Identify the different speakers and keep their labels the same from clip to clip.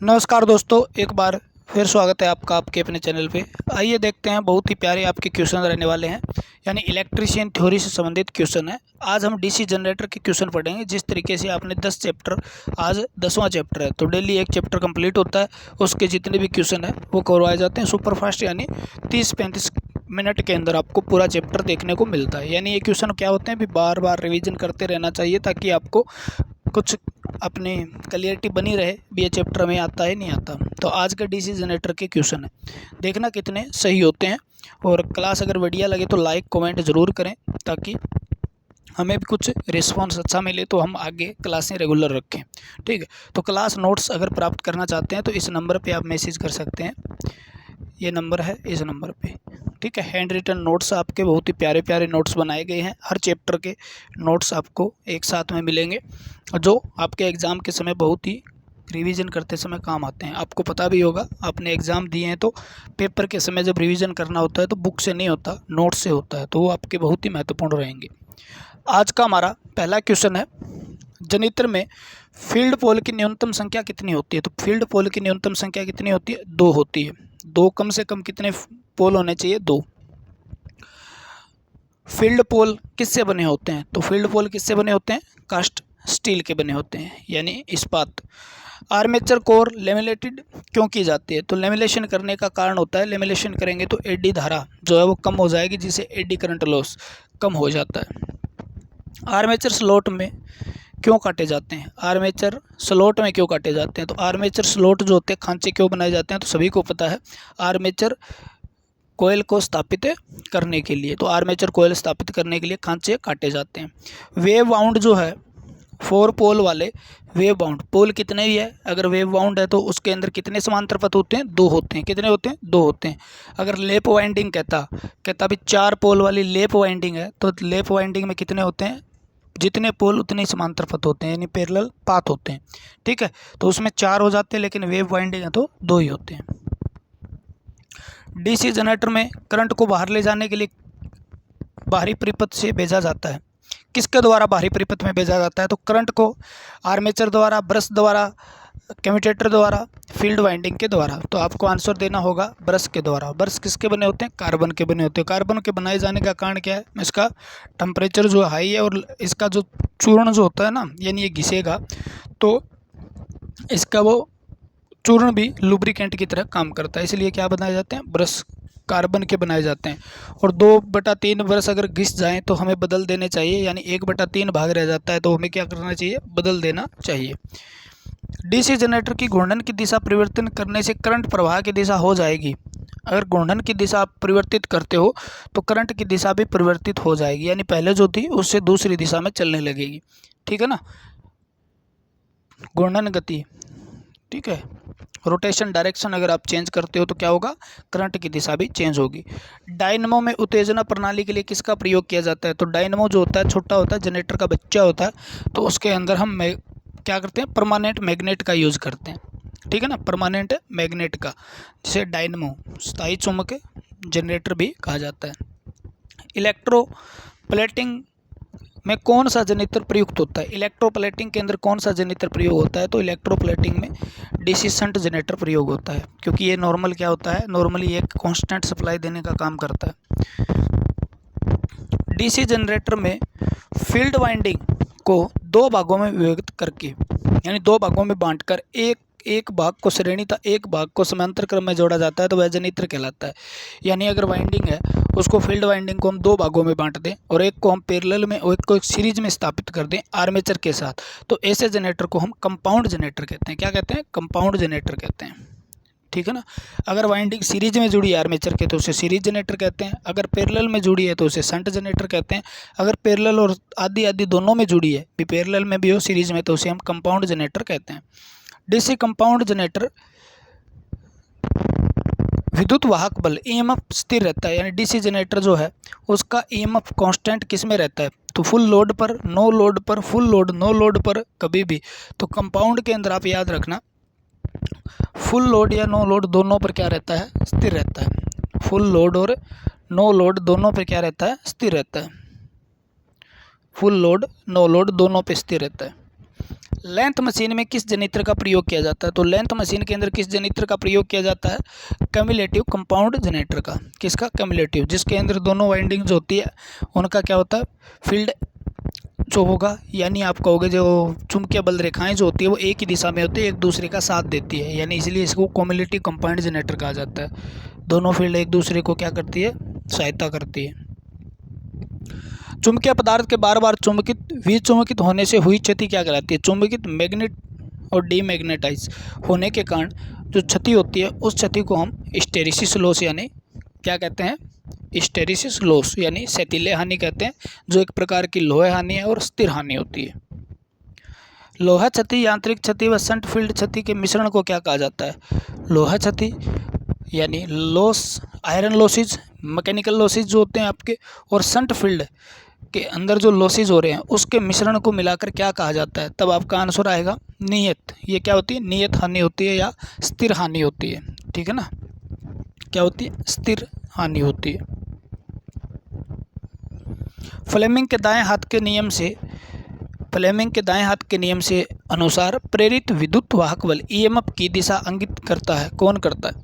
Speaker 1: नमस्कार दोस्तों, एक बार फिर स्वागत है आपका आपके अपने चैनल पे। आइए देखते हैं, बहुत ही प्यारे आपके क्वेश्चन रहने वाले हैं, यानी इलेक्ट्रीशियन थ्योरी से संबंधित क्वेश्चन है। आज हम डीसी जनरेटर के क्वेश्चन पढ़ेंगे। जिस तरीके से आपने 10 चैप्टर, आज 10वां चैप्टर है, तो डेली एक चैप्टर कंप्लीट होता है, उसके जितने भी क्वेश्चन है वो करवाए जाते हैं सुपरफास्ट, यानी 30-35 मिनट के अंदर आपको पूरा चैप्टर देखने को मिलता है। यानी ये क्वेश्चन क्या होते हैं, भी बार बार रिवीजन करते रहना चाहिए ताकि आपको कुछ अपनी क्लियरिटी बनी रहे भी ये चैप्टर में आता है नहीं आता। तो आज का डीसी जनरेटर के क्वेश्चन है, देखना कितने सही होते हैं। और क्लास अगर बढ़िया लगे तो लाइक कमेंट ज़रूर करें ताकि हमें भी कुछ रिस्पांस अच्छा मिले, तो हम आगे क्लासें रेगुलर रखें। ठीक है, तो क्लास नोट्स अगर प्राप्त करना चाहते हैं तो इस नंबर पे आप मैसेज कर सकते हैं। ये नंबर है, इस नंबर पे। ठीक है, हैंड रिटन नोट्स आपके बहुत ही प्यारे प्यारे नोट्स बनाए गए हैं। हर चैप्टर के नोट्स आपको एक साथ में मिलेंगे, जो आपके एग्ज़ाम के समय बहुत ही रिवीजन करते समय काम आते हैं। आपको पता भी होगा, आपने एग्ज़ाम दिए हैं तो पेपर के समय जब रिवीजन करना होता है तो बुक से नहीं होता, नोट से होता है, तो वो आपके बहुत ही महत्वपूर्ण रहेंगे। आज का हमारा पहला क्वेश्चन है, जनित्र में फील्ड पोल की न्यूनतम संख्या कितनी होती है? तो फील्ड पोल की न्यूनतम संख्या कितनी होती है? 2 होती है। 2 कम से कम कितने पोल होने चाहिए? 2। फील्ड पोल किससे बने होते हैं? तो फील्ड पोल किससे बने होते हैं? कास्ट स्टील के बने होते हैं, यानी इस्पात। आर्मेचर कोर लेमिनेटेड क्यों की जाती है? तो लेमिनेशन करने का कारण होता है, लेमिनेशन करेंगे तो एडी धारा जो है वो कम हो जाएगी, जिससे एडी करंट लॉस कम हो जाता है। आर्मेचर स्लॉट में क्यों काटे जाते हैं? आर्मेचर स्लॉट में क्यों काटे जाते हैं? तो आर्मेचर स्लॉट जो होते हैं, खांचे क्यों बनाए जाते हैं? तो सभी को पता है, आर्मेचर कोयल को स्थापित करने के लिए। तो आर्मेचर कोयल स्थापित करने के लिए खांचे काटे जाते हैं। वेव बाउंड जो है, 4 पोल वाले वेव बाउंड, पोल कितने ही है? अगर वेव बाउंड है तो उसके अंदर कितने समांतर पथ होते हैं? 2 होते हैं। कितने होते हैं? 2 होते हैं। अगर लेप वाइंडिंग कहता भी 4 पोल वाली लेप वाइंडिंग है, तो लेप वाइंडिंग में कितने होते हैं? जितने पोल उतने ही समांतर पथ होते हैं, यानी पैरेलल पाथ होते हैं। ठीक है, तो उसमें 4 हो जाते हैं, लेकिन वेव वाइंडिंग है तो 2 ही होते हैं। डीसी जनरेटर में करंट को बाहर ले जाने के लिए बाहरी परिपथ से भेजा जाता है। किसके द्वारा बाहरी परिपथ में भेजा जाता है? तो करंट को आर्मेचर द्वारा, ब्रश द्वारा, कम्यूटेटर द्वारा, फील्ड वाइंडिंग के द्वारा। तो आपको आंसर देना होगा ब्रश के द्वारा। ब्रश किसके बने होते हैं? कार्बन के बने होते हैं। कार्बन के बनाए जाने का कारण क्या है? इसका टेम्परेचर जो हाई है और इसका जो चूर्ण जो होता है ना, यानी ये घिसेगा तो इसका वो चूर्ण भी लुब्रिकेंट की तरह काम करता है, इसलिए क्या बनाए जाते हैं? ब्रश कार्बन के बनाए जाते हैं। और 2/3 ब्रश अगर घिस जाएं तो हमें बदल देने चाहिए, यानी 1/3 भाग रह जाता है, तो हमें क्या करना चाहिए? बदल देना चाहिए। डीसी जनरेटर की घूर्णन की दिशा परिवर्तन करने से करंट प्रवाह की दिशा हो जाएगी। अगर घूर्णन की दिशा आप परिवर्तित करते हो तो करंट की दिशा भी परिवर्तित हो जाएगी, यानी पहले जो थी उससे दूसरी दिशा में चलने लगेगी। ठीक है ना, घूर्णन गति। ठीक है, रोटेशन डायरेक्शन अगर आप चेंज करते हो तो क्या होगा? करंट की दिशा भी चेंज होगी। डायनमो में उत्तेजना प्रणाली के लिए किसका प्रयोग किया जाता है? तो डायनमो जो होता है, छोटा होता है, जनरेटर का बच्चा होता है, तो उसके अंदर हम क्या करते हैं? परमानेंट मैग्नेट का यूज़ करते हैं। ठीक है ना, परमानेंट मैग्नेट का, जिसे डायनमो, स्थायी चुंबक जनरेटर भी कहा जाता है। इलेक्ट्रोप्लेटिंग में कौन सा जनित्र प्रयुक्त होता है? इलेक्ट्रोप्लेटिंग के अंदर कौन सा जनित्र प्रयोग होता है? तो इलेक्ट्रोप्लेटिंग में डीसी शंट जनरेटर प्रयोग होता है, क्योंकि ये नॉर्मल क्या होता है? नॉर्मली एक कांस्टेंट सप्लाई देने का काम करता है। डीसी जनरेटर में फील्ड वाइंडिंग को 2 भागों में विभक्त करके, यानी 2 भागों में बांटकर एक भाग को श्रेणी तथा एक भाग को समांतर क्रम में जोड़ा जाता है, तो वह जनित्र कहलाता है। यानी अगर वाइंडिंग है, उसको फील्ड वाइंडिंग को हम 2 भागों में बांट दें और एक को हम पैरेलल में और एक को एक सीरीज में स्थापित कर दें आर्मेचर के साथ, तो ऐसे जनरेटर को हम कंपाउंड जनरेटर कहते हैं। क्या कहते हैं? कंपाउंड जनरेटर कहते हैं। ठीक है ना, अगर वाइंडिंग सीरीज में जुड़ी है आर्मेचर के तो उसे सीरीज जनरेटर कहते हैं। अगर पैरेलल में जुड़ी है तो उसे शंट जनरेटर कहते हैं। अगर पैरेलल और आदि आदि दोनों में जुड़ी है, भी पैरेलल में भी हो सीरीज में, तो उसे हम कंपाउंड जनरेटर कहते हैं। डीसी कंपाउंड जनरेटर विद्युत वाहक बल ईएमएफ स्थिर रहता है, यानी डीसी जनरेटर जो है उसका ईएमएफ कांस्टेंट किस में रहता है? तो फुल लोड पर, नो लोड पर, फुल लोड, नो लोड पर, कभी भी। तो कंपाउंड के अंदर आप याद रखना, फुल लोड या नो लोड दोनों पर क्या रहता है? स्थिर रहता है। फुल लोड और नो लोड दोनों पर क्या रहता है? स्थिर रहता है। फुल लोड, नो लोड दोनों पे स्थिर रहता है। लेंथ मशीन में किस जनित्र का प्रयोग किया जाता है? तो लेंथ मशीन के अंदर किस जनित्र का प्रयोग किया जाता है? कम्युलेटिव कंपाउंड जनरेटर का। किसका? कम्युलेटिव, जिसके अंदर दोनों वाइंडिंग्स होती है उनका क्या होता है? फील्ड जो होगा, यानी आप कहोगे जो चुंबकीय बल रेखाएं जो होती है वो एक ही दिशा में होती है, एक दूसरे का साथ देती है, यानी इसलिए इसको कम्युलेटिव कंपाउंड जनरेटर कहा जाता है। दोनों फील्ड एक दूसरे को क्या करती है? सहायता करती है। चुंबकीय पदार्थ के बार बार चुंबकित विचुंबकित होने से हुई क्षति क्या कहलाती है? चुंबकित मैग्नेट और डीमैग्नेटाइज होने के कारण जो क्षति होती है उस क्षति को हम हिस्टेरिसिस लॉस यानी क्या कहते हैं? हिस्टेरिसिस लॉस यानी शैथिल्य हानि कहते हैं, जो एक प्रकार की लोहे हानि है और स्थिर हानि होती है। लोहा क्षति, यांत्रिक क्षति व शंट फील्ड क्षति के मिश्रण को क्या कहा जाता है? लोहा क्षति यानी loss, iron losses, mechanical losses जो होते हैं आपके, और शंट फील्ड के अंदर जो लॉसेज हो रहे हैं उसके मिश्रण को मिलाकर क्या कहा जाता है? तब आपका आंसर आएगा नियत। ये क्या होती है? नियत हानि होती है या स्थिर हानि होती है। ठीक है ना, क्या होती है? स्थिर हानि होती है। फ्लेमिंग के दाएं हाथ के नियम से अनुसार प्रेरित विद्युत वाहक बल ईएमएफ की दिशा अंकित करता है। कौन करता है?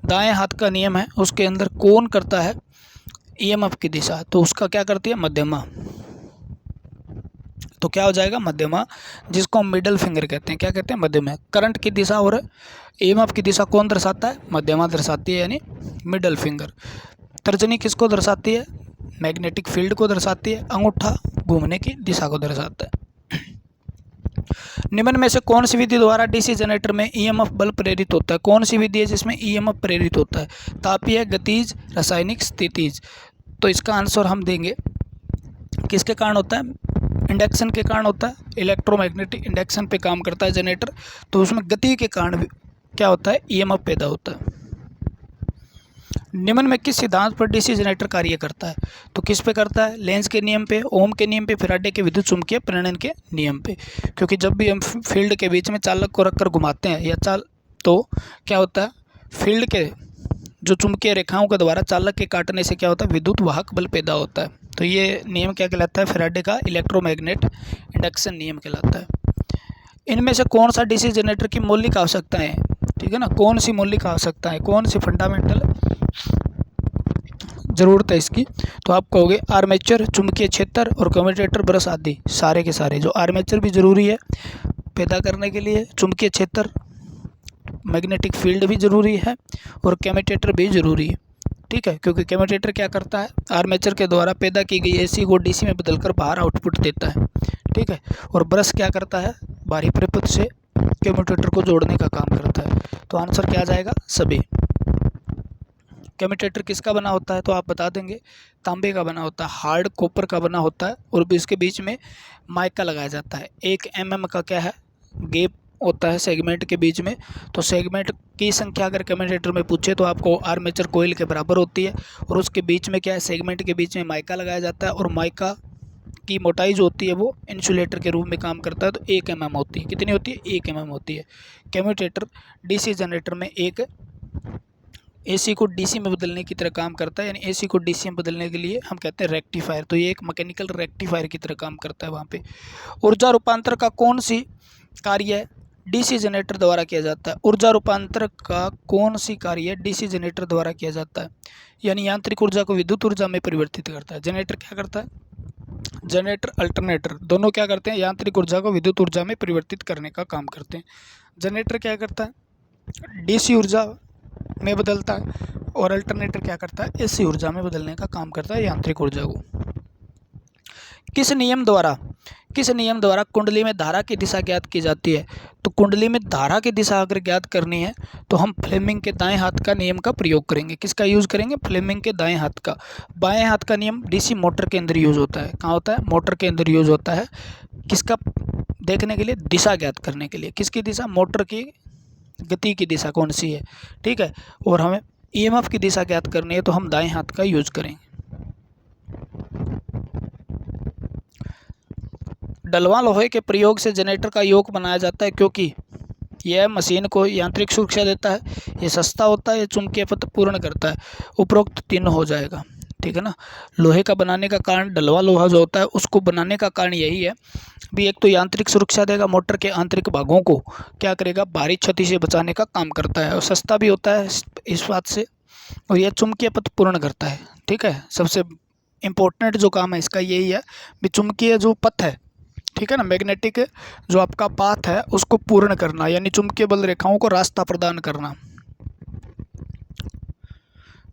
Speaker 1: दाएं हाथ का नियम है, उसके अंदर कौन करता है ईएमएफ की दिशा? तो उसका क्या करती है? मध्यमा। तो क्या हो जाएगा? मध्यमा, जिसको हम मिडल फिंगर कहते हैं। क्या कहते हैं? मध्यमा। करंट की दिशा और ईएमएफ की दिशा कौन दर्शाता है? मध्यमा दर्शाती है, यानी मिडल फिंगर। तर्जनी किसको दर्शाती है? मैग्नेटिक फील्ड को दर्शाती है। अंगूठा घूमने की दिशा को दर्शाता है। निम्न में से कौन सी विधि द्वारा डीसी जनरेटर में ईएमएफ बल प्रेरित होता है? कौन सी विधि है जिसमें ईएमएफ प्रेरित होता है? तापीय, गतिज, रासायनिक, स्थितिज। तो इसका आंसर हम देंगे किसके कारण होता है? इंडक्शन के कारण होता है। इलेक्ट्रोमैग्नेटिक इंडक्शन पे काम करता है जनरेटर, तो उसमें गति के कारण क्या होता है? ईएमएफ पैदा होता है। निम्न में किस सिद्धांत पर डीसी जनरेटर कार्य करता है? तो किस पे करता है? लेंज के नियम पे, ओम के नियम पे, फैराडे के विद्युत चुम्बकीय प्रेरण के नियम पे। क्योंकि जब भी हम फील्ड के बीच में चालक को रखकर घुमाते हैं या तो क्या होता है? फील्ड के जो चुंबकीय रेखाओं के द्वारा चालक के काटने से क्या होता है? विद्युत वाहक बल पैदा होता है। तो ये नियम क्या कहलाता है? फैराडे का इलेक्ट्रोमैग्नेट इंडक्शन नियम कहलाता है। इनमें से कौन सा डीसी जनरेटर की मौलिक आवश्यकताएं हैं? ठीक है ना, कौन सी मौलिक आवश्यकता है, कौन सी फंडामेंटल ज़रूरत है इसकी? तो आप कहोगे आर्मेचर, चुंबकीय क्षेत्र और कम्यूटेटर ब्रश आदि सारे के सारे। जो आर्मेचर भी ज़रूरी है पैदा करने के लिए, चुंबकीय क्षेत्र, मैग्नेटिक फील्ड भी ज़रूरी है, और कम्यूटेटर भी ज़रूरी है। ठीक है, क्योंकि कम्यूटेटर क्या करता है? आर्मेचर के द्वारा पैदा की गई एसी को डीसी में बदलकर बाहर आउटपुट देता है। ठीक है, और ब्रश क्या करता है? बाहरी परिपथ से कम्यूटेटर को जोड़ने का काम करता है। तो आंसर क्या आ जाएगा? सभी। कम्यूटेटर किसका बना होता है? तो आप बता देंगे तांबे का बना होता है, हार्ड कॉपर का बना होता है, और इसके बीच में माइका लगाया जाता है। 1 mm का क्या है? गैप होता है सेगमेंट के बीच में। तो सेगमेंट की संख्या अगर कम्यूटेटर में पूछे तो आपको आर्मेचर कोयल के बराबर होती है, और उसके बीच में क्या है? सेगमेंट के बीच में माइका लगाया जाता है, और माइका की मोटाई जो होती है वो इंसुलेटर के रूप में काम करता है। तो 1 mm होती है। कितनी होती है? 1 mm होती है। कम्यूटेटर डीसी जनरेटर में एक एसी को डीसी में बदलने की तरह काम करता है, यानी एसी को डीसी में बदलने के लिए हम कहते हैं रेक्टिफायर। तो ये एक मैकेनिकल रेक्टिफायर की तरह काम करता है वहाँ पे। ऊर्जा रूपांतर का कौन सी कार्य डीसी जनरेटर द्वारा किया जाता है? ऊर्जा रूपांतर का कौन सी कार्य डीसी जनरेटर द्वारा किया जाता है? यानी यांत्रिक ऊर्जा को विद्युत ऊर्जा में परिवर्तित करता है। जनरेटर क्या करता है? जनरेटर अल्टरनेटर दोनों क्या करते हैं? यांत्रिक ऊर्जा को विद्युत ऊर्जा में परिवर्तित करने का काम करते हैं। जनरेटर क्या करता है? डीसी ऊर्जा में बदलता है, और अल्टरनेटर क्या करता है? एसी ऊर्जा में बदलने का काम करता है यांत्रिक ऊर्जा को। किस नियम द्वारा कुंडली में धारा की दिशा ज्ञात की जाती है? तो कुंडली में धारा की दिशा अगर ज्ञात करनी है तो हम फ्लेमिंग के दाएं हाथ का नियम का प्रयोग करेंगे। किसका यूज़ करेंगे? फ्लेमिंग के दाएं हाथ का। बाएं हाथ का नियम डीसी मोटर के अंदर यूज़ होता है। कहाँ होता है? मोटर के अंदर यूज़ होता है। किसका देखने के लिए? दिशा ज्ञात करने के लिए। किसकी दिशा? मोटर की गति की दिशा कौन सी है। ठीक है, और हमें ईएमएफ की दिशा ज्ञात करनी है तो हम दाएं हाथ का यूज करेंगे। डलवा लोहे के प्रयोग से जनरेटर का योग बनाया जाता है क्योंकि यह मशीन को यांत्रिक सुरक्षा देता है, ये सस्ता होता है, ये चुंबकीय पथ पूर्ण करता है। उपरोक्त तीनों हो जाएगा। ठीक है ना। लोहे का बनाने का कारण, डलवा लोहा जो होता है उसको बनाने का कारण यही है भी एक तो यांत्रिक सुरक्षा देगा, मोटर के आंतरिक भागों को क्या करेगा, भारी क्षति से बचाने का काम करता है, और सस्ता भी होता है इस बात से, और यह चुंबकीय पथ पूर्ण करता है। ठीक है, सबसे इम्पोर्टेंट जो काम है इसका यही है भी चुंबकीय जो पथ है, ठीक है ना, मैग्नेटिक जो आपका पाथ है उसको पूर्ण करना, यानी चुंबकीय बल रेखाओं को रास्ता प्रदान करना।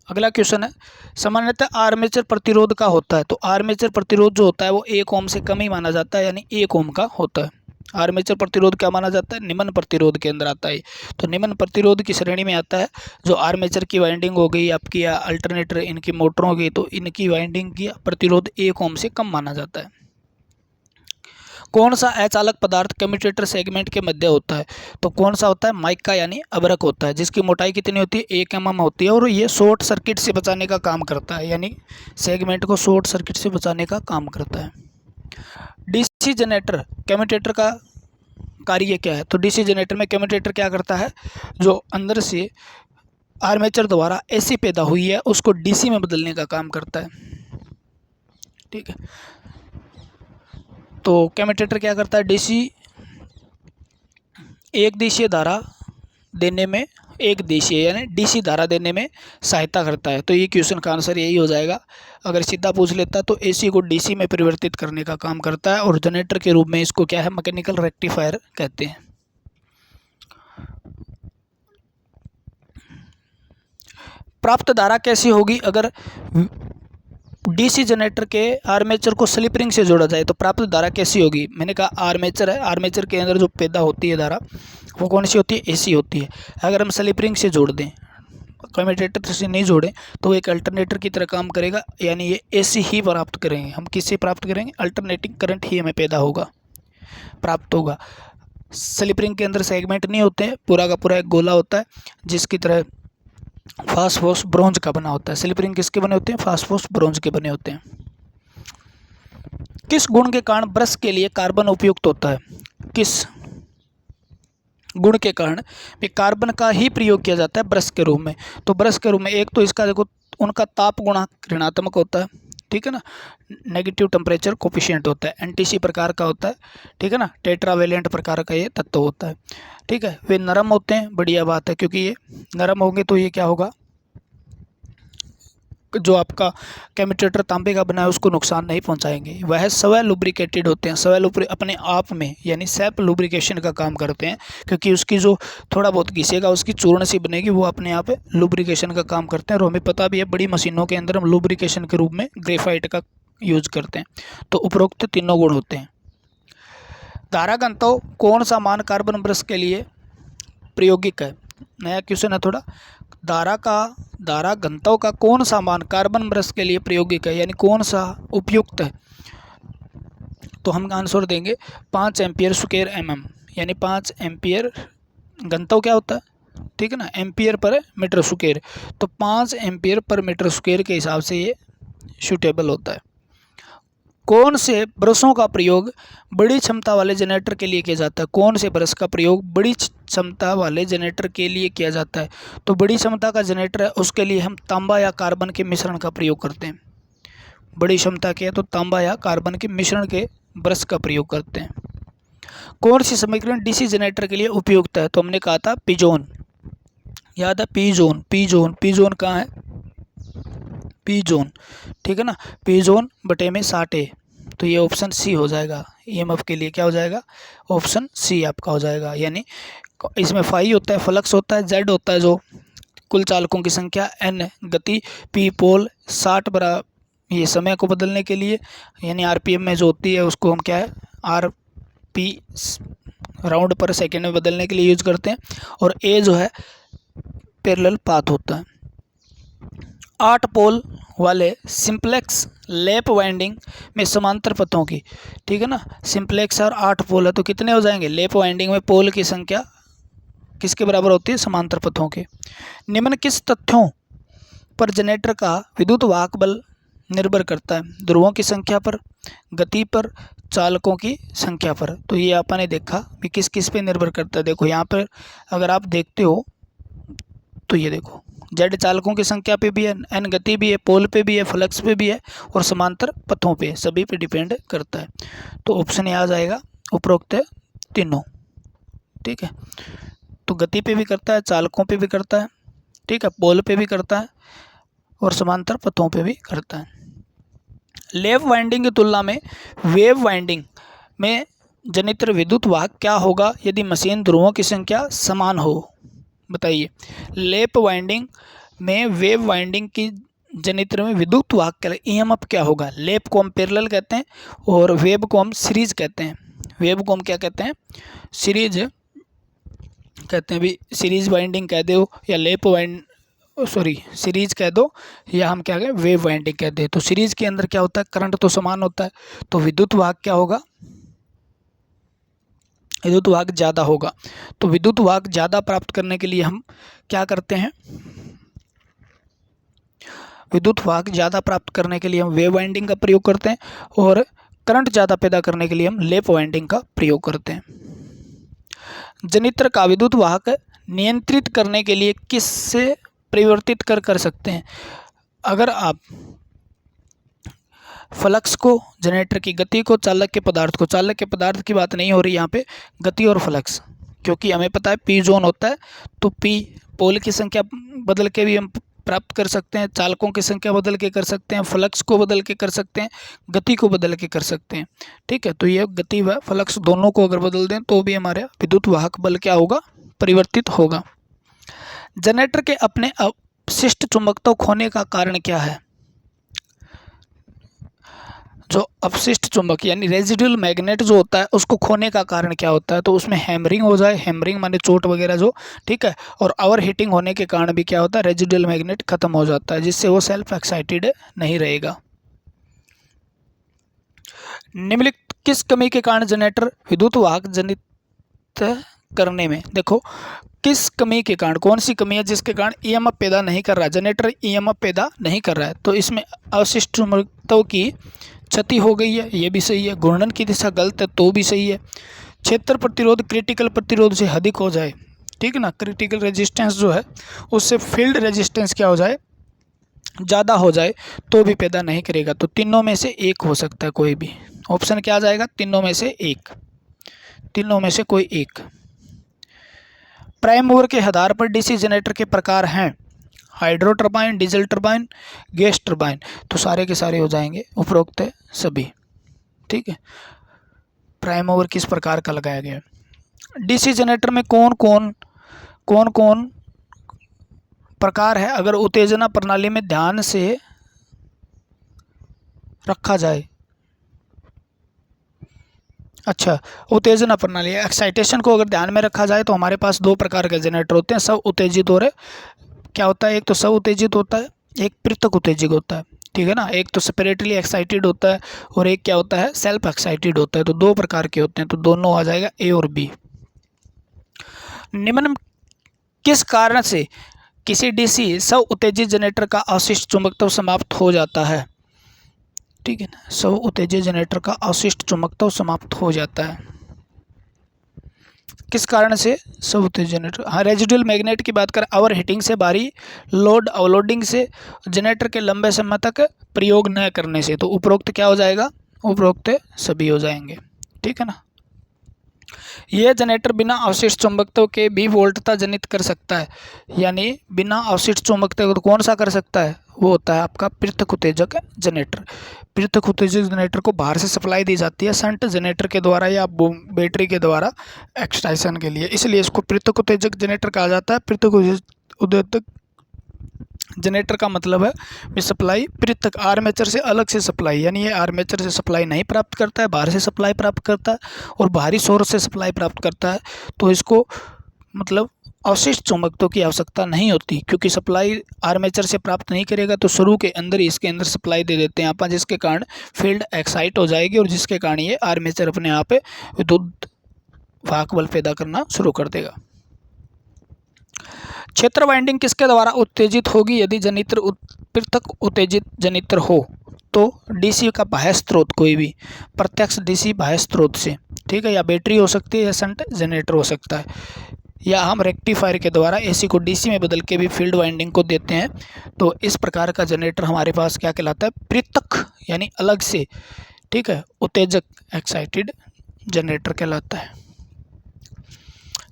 Speaker 1: अगला क्वेश्चन है, सामान्यतः आर्मेचर प्रतिरोध का होता है, तो आर्मेचर प्रतिरोध जो होता है वो 1 ओम से कम ही माना जाता है, यानी 1 ओम का होता है। आर्मेचर प्रतिरोध क्या माना जाता है, निम्न प्रतिरोध के अंदर आता है, तो निम्न प्रतिरोध की श्रेणी में आता है। जो आर्मेचर की वाइंडिंग हो गई आपकी, या अल्टरनेटर इनकी मोटरों की, तो इनकी वाइंडिंग की प्रतिरोध 1 ओम से कम माना जाता है। कौन सा अचालक पदार्थ कम्यूटेटर सेगमेंट के मध्य होता है, तो कौन सा होता है, माइका यानी अभ्रक होता है, जिसकी मोटाई कितनी होती है, 1 mm होती है, और ये शॉर्ट सर्किट से बचाने का काम करता है, यानी सेगमेंट को शॉर्ट सर्किट से बचाने का काम करता है। डीसी जनरेटर कम्यूटेटर का कार्य क्या है, तो डीसी जनरेटर में कम्यूटेटर क्या करता है, जो अंदर से आर्मेचर द्वारा एसी पैदा हुई है उसको डीसी में बदलने का काम करता है। ठीक है, तो कम्यूटेटर क्या करता है, डीसी एक दिशीय धारा देने में, एक दिशीय यानी डीसी धारा देने में सहायता करता है। तो ये क्वेश्चन का आंसर यही हो जाएगा। अगर सीधा पूछ लेता तो एसी को डीसी में परिवर्तित करने का काम करता है, और जनरेटर के रूप में इसको क्या है, मैकेनिकल रेक्टिफायर कहते हैं। प्राप्त धारा कैसी होगी, अगर डीसी जनरेटर के आर्मेचर को स्लिप रिंग से जोड़ा जाए तो प्राप्त धारा कैसी होगी। मैंने कहा आर्मेचर है, आर्मेचर के अंदर जो पैदा होती है धारा वो कौन सी होती है, एसी होती है। अगर हम स्लिप रिंग से जोड़ दें, कम्यूटेटर से नहीं जोड़ें, तो वो एक अल्टरनेटर की तरह काम करेगा, यानी ये एसी ही प्राप्त करेंगे। हम किससे प्राप्त करेंगे, अल्टरनेटिंग करंट ही हमें पैदा होगा, प्राप्त होगा। स्लिप रिंग के अंदर सेगमेंट नहीं होते हैं, पूरा का पूरा एक गोला होता है जिसकी तरह फास्फोरस ब्रोंज का बना होता है। स्लिप रिंग किसके बने होते हैं, फास्फोरस ब्रोंज के बने होते हैं। किस गुण के कारण ब्रश के लिए कार्बन उपयुक्त होता है, किस गुण के कारण भी कार्बन का ही प्रयोग किया जाता है ब्रश के रूप में। तो ब्रश के रूप में एक तो इसका देखो, उनका ताप गुणांक ऋणात्मक होता है, ठीक है ना, नेगेटिव टेम्परेचर कोफिशिएंट होता है, एनटीसी प्रकार का होता है, ठीक है ना, टेट्रावेलेंट प्रकार का ये तत्व होता है। ठीक है, वे नरम होते हैं, बढ़िया बात है, क्योंकि ये नरम होंगे तो ये क्या होगा, जो आपका कम्यूटेटर तांबे का बना है उसको नुकसान नहीं पहुंचाएंगे। वह स्वयं लुब्रिकेटेड होते हैं, स्वयं अपने आप में यानी सेल्फ लुब्रिकेशन का काम करते हैं, क्योंकि उसकी जो थोड़ा बहुत घिसेगा उसकी चूर्ण सी बनेगी, वो अपने आप लुब्रिकेशन का काम करते हैं। और हमें पता भी है बड़ी मशीनों के अंदर हम लुब्रिकेशन के रूप में ग्रेफाइट का यूज करते हैं। तो उपरोक्त तीनों गुण होते हैं। धारा घनत्व कौन सा मान कार्बन ब्रश के लिए प्रायोगिक है, नया क्वेश्चन है थोड़ा। धारा घनत्व का कौन सा मान कार्बन ब्रश के लिए प्रायोगिक है, यानी कौन सा उपयुक्त है, तो हम आंसर देंगे 5 एम्पियर स्क्वायर mm, यानी 5 एम्पियर घनत्व क्या होता है, ठीक है ना, एम्पियर पर मीटर स्क्वायर, तो 5 एम्पियर पर मीटर स्क्वायर के हिसाब से ये सूटेबल होता है। कौन से ब्रशों का प्रयोग बड़ी क्षमता वाले जनरेटर के लिए किया जाता है, कौन से ब्रश का प्रयोग बड़ी क्षमता वाले जनरेटर के लिए किया जाता है, तो बड़ी क्षमता का जनरेटर है उसके लिए हम तांबा या कार्बन के मिश्रण का प्रयोग करते हैं। बड़ी क्षमता के है तो तांबा या कार्बन के मिश्रण के ब्रश का प्रयोग करते हैं। कौन सी समीकरण डीसी जनरेटर के लिए उपयुक्त है, तो हमने कहा था पिजोन, याद है, पी जोन कहाँ है, पी जोन, ठीक है ना, पी जोन बटे में 60A, तो ये ऑप्शन सी हो जाएगा। ईएमएफ के लिए क्या हो जाएगा, ऑप्शन सी आपका हो जाएगा। यानी इसमें फाई होता है, फ्लक्स होता है, जेड होता है जो कुल चालकों की संख्या, एन गति, पी पोल, 60 बराबर ये समय को बदलने के लिए, यानी आरपीएम में जो होती है उसको हम क्या है आरपी राउंड पर सेकेंड में बदलने के लिए यूज करते हैं, और ए जो है पैरेलल पाथ होता है। 8 पोल वाले सिंप्लेक्स लैप वाइंडिंग में समांतर पथों की, ठीक है ना, सिंप्लेक्स और 8 पोल है तो कितने हो जाएंगे, लैप वाइंडिंग में पोल की संख्या किसके बराबर होती है, समांतर पथों के। निम्न किस तथ्यों पर जनरेटर का विद्युत वाहक बल निर्भर करता है, ध्रुवों की संख्या पर, गति पर, चालकों की संख्या पर। तो ये आपने देखा कि किस किस पे निर्भर करता है। देखो यहाँ पर अगर आप देखते हो तो ये देखो जेड चालकों की संख्या पे भी है, एन गति भी है, पोल पे भी है, फ्लक्स पे भी है और समांतर पथों पे, सभी पे डिपेंड करता है। तो ऑप्शन आ जाएगा उपरोक्त तीनों। ठीक है, तो गति पे भी करता है, चालकों पे भी करता है, ठीक है, पोल पे भी करता है और समांतर पथों पे भी करता है। लैप वाइंडिंग की तुलना में वेव वाइंडिंग में जनित्र विद्युत वाहक क्या होगा यदि मशीन ध्रुवों की संख्या समान हो? बताइए। लैप वाइंडिंग में वेव वाइंडिंग की जनित्र में विद्युत वाहक क्या ईएमएफ क्या होगा? लैप को हम पैरेलल कहते हैं और वेव को हम सीरीज कहते हैं। वेव को हम क्या कहते हैं? सीरीज कहते हैं। भी सीरीज वाइंडिंग कह दो या लैप सीरीज कह दो या हम क्या कहें वेव वाइंडिंग कहते हैं। तो सीरीज के अंदर क्या होता है? करंट तो समान होता है, तो विद्युत वाहक क्या होगा? विद्युत वाहक ज़्यादा होगा। तो विद्युत वाहक ज़्यादा प्राप्त करने के लिए हम क्या करते हैं? विद्युत वाहक ज़्यादा प्राप्त करने के लिए हम वेव वाइंडिंग का प्रयोग करते हैं और करंट ज़्यादा पैदा करने के लिए हम लैप वाइंडिंग का प्रयोग करते हैं। जनित्र का विद्युत वाहक नियंत्रित करने के लिए किससे परिवर्तित कर सकते हैं? अगर आप फ्लक्स को, जनरेटर की गति को, चालक के पदार्थ को, चालक के पदार्थ की बात नहीं हो रही यहाँ पे, गति और फ्लक्स, क्योंकि हमें पता है पी जोन होता है, तो पी पोल की संख्या बदल के भी हम प्राप्त कर सकते हैं, चालकों की संख्या बदल के कर सकते हैं, फ्लक्स को बदल के कर सकते हैं, गति को बदल के कर सकते हैं। ठीक है, तो ये गति व फ्लक्स दोनों को अगर बदल दें तो भी हमारे विद्युत वाहक बल क्या होगा? परिवर्तित होगा। जनरेटर के अपने अवशिष्ट चुंबकत्व खोने का कारण क्या है? जो अपशिष्ट चुंबक यानी रेजिडुअल मैग्नेट जो होता है उसको खोने का कारण क्या होता है? तो उसमें हैमरिंग हो जाए, हैमरिंग माने चोट वगैरह जो, ठीक है, और ओवर हीटिंग होने के कारण भी क्या होता है? रेजिडुअल मैग्नेट खत्म हो जाता है, जिससे वो सेल्फ एक्साइटेड नहीं रहेगा। निम्नलिखित किस कमी के कारण जनरेटर विद्युत वाहक जनित करने में, देखो किस कमी के कारण, कौन सी कमी है जिसके कारण ईएमएफ पैदा नहीं कर रहा है, जनरेटर ईएमएफ पैदा नहीं कर रहा है? तो इसमें अवशिष्ट चुंबकत्व की क्षति हो गई है, ये भी सही है। घूर्णन की दिशा गलत है, तो भी सही है। क्षेत्र प्रतिरोध क्रिटिकल प्रतिरोध से अधिक हो जाए, ठीक है ना, क्रिटिकल रेजिस्टेंस जो है उससे फील्ड रेजिस्टेंस क्या हो जाए? ज़्यादा हो जाए, तो भी पैदा नहीं करेगा। तो तीनों में से एक हो सकता है कोई भी। ऑप्शन क्या आ जाएगा? तीनों में से एक, तीनों में से कोई एक। प्राइम मूवर के आधार पर डीसी जनरेटर के प्रकार हैं hydro turbine, diesel turbine, gas turbine. तो सारे के सारे हो जाएंगे उपरोक्त सभी। ठीक है, प्राइम मूवर किस प्रकार का लगाया गया है? डीसी जनरेटर में कौन कौन प्रकार है अगर उत्तेजना प्रणाली में ध्यान से रखा जाए? अच्छा, उत्तेजना प्रणाली, एक्साइटेशन को अगर ध्यान में रखा जाए तो हमारे पास दो प्रकार के जनरेटर होते हैं, सब उत्तेजित और क्या होता है? एक तो सब उत्तेजित होता है, एक पृथक उत्तेजित होता है। ठीक है ना, एक तो सेपरेटली एक्साइटेड होता है और एक क्या होता है? सेल्फ एक्साइटेड होता है। तो दो प्रकार के होते हैं, तो दोनों आ जाएगा ए और बी। निम्न किस कारण से किसी डीसी सब उत्तेजित जनरेटर का अवशिष्ट चुंबकत्व समाप्त हो जाता है? ठीक है ना, सब उत्तेजित जनरेटर का अवशिष्ट चुंबकत्व समाप्त हो जाता है। किस कारण से सब उत्तेजित जनरेटर? हाँ, रेजिडुअल मैग्नेट की बात करें, ओवर हीटिंग से, भारी लोड अवलोडिंग से, जनरेटर के लंबे समय तक प्रयोग न करने से। तो उपरोक्त क्या हो जाएगा? उपरोक्त सभी हो जाएंगे। ठीक है ना, यह जनरेटर बिना अवशिष्ट चुंबकत्व के भी वोल्टता जनित कर सकता है, यानी बिना अवशिष्ट चुंबकत्व तो कौन सा कर सकता है? वो होता है आपका पृथक उत्तेजक जनरेटर। पृथक उत्तेजक जनरेटर को बाहर से सप्लाई दी जाती है शंट जनरेटर के द्वारा या बैटरी के द्वारा एक्साइटेशन के लिए, इसलिए इसको पृथक उत्तेजक जनरेटर कहा जाता है। पृथक उत्तेजक जनरेटर का मतलब है सप्लाई पृथक, आर्मेचर से अलग से सप्लाई, यानी ये आर्मेचर से सप्लाई नहीं प्राप्त करता है, बाहर से सप्लाई प्राप्त करता है और बाहरी सोर्स से सप्लाई प्राप्त करता है। तो इसको मतलब अवशिष्ट चुंबकत्व की आवश्यकता नहीं होती, क्योंकि सप्लाई आर्मेचर से प्राप्त नहीं करेगा तो शुरू के अंदर ही इसके अंदर सप्लाई दे देते हैं आप, जिसके कारण फील्ड एक्साइट हो जाएगी और जिसके कारण ये आर्मेचर अपने आप विद्युत वाहक बल पैदा करना शुरू कर देगा। क्षेत्र वाइंडिंग किसके द्वारा उत्तेजित होगी यदि जनित्र पृथक उत्तेजित जनित्र हो? तो डीसी का बाह्य स्रोत, कोई भी प्रत्यक्ष डीसी बाह्य स्रोत से, ठीक है, या बैटरी हो सकती है या शंट जनरेटर हो सकता है, या हम रेक्टिफायर के द्वारा AC को DC में बदल के भी फील्ड वाइंडिंग को देते हैं। तो इस प्रकार का जनरेटर हमारे पास क्या कहलाता है, पृथक यानी अलग से, ठीक है, उत्तेजक एक्साइटेड जनरेटर कहलाता है।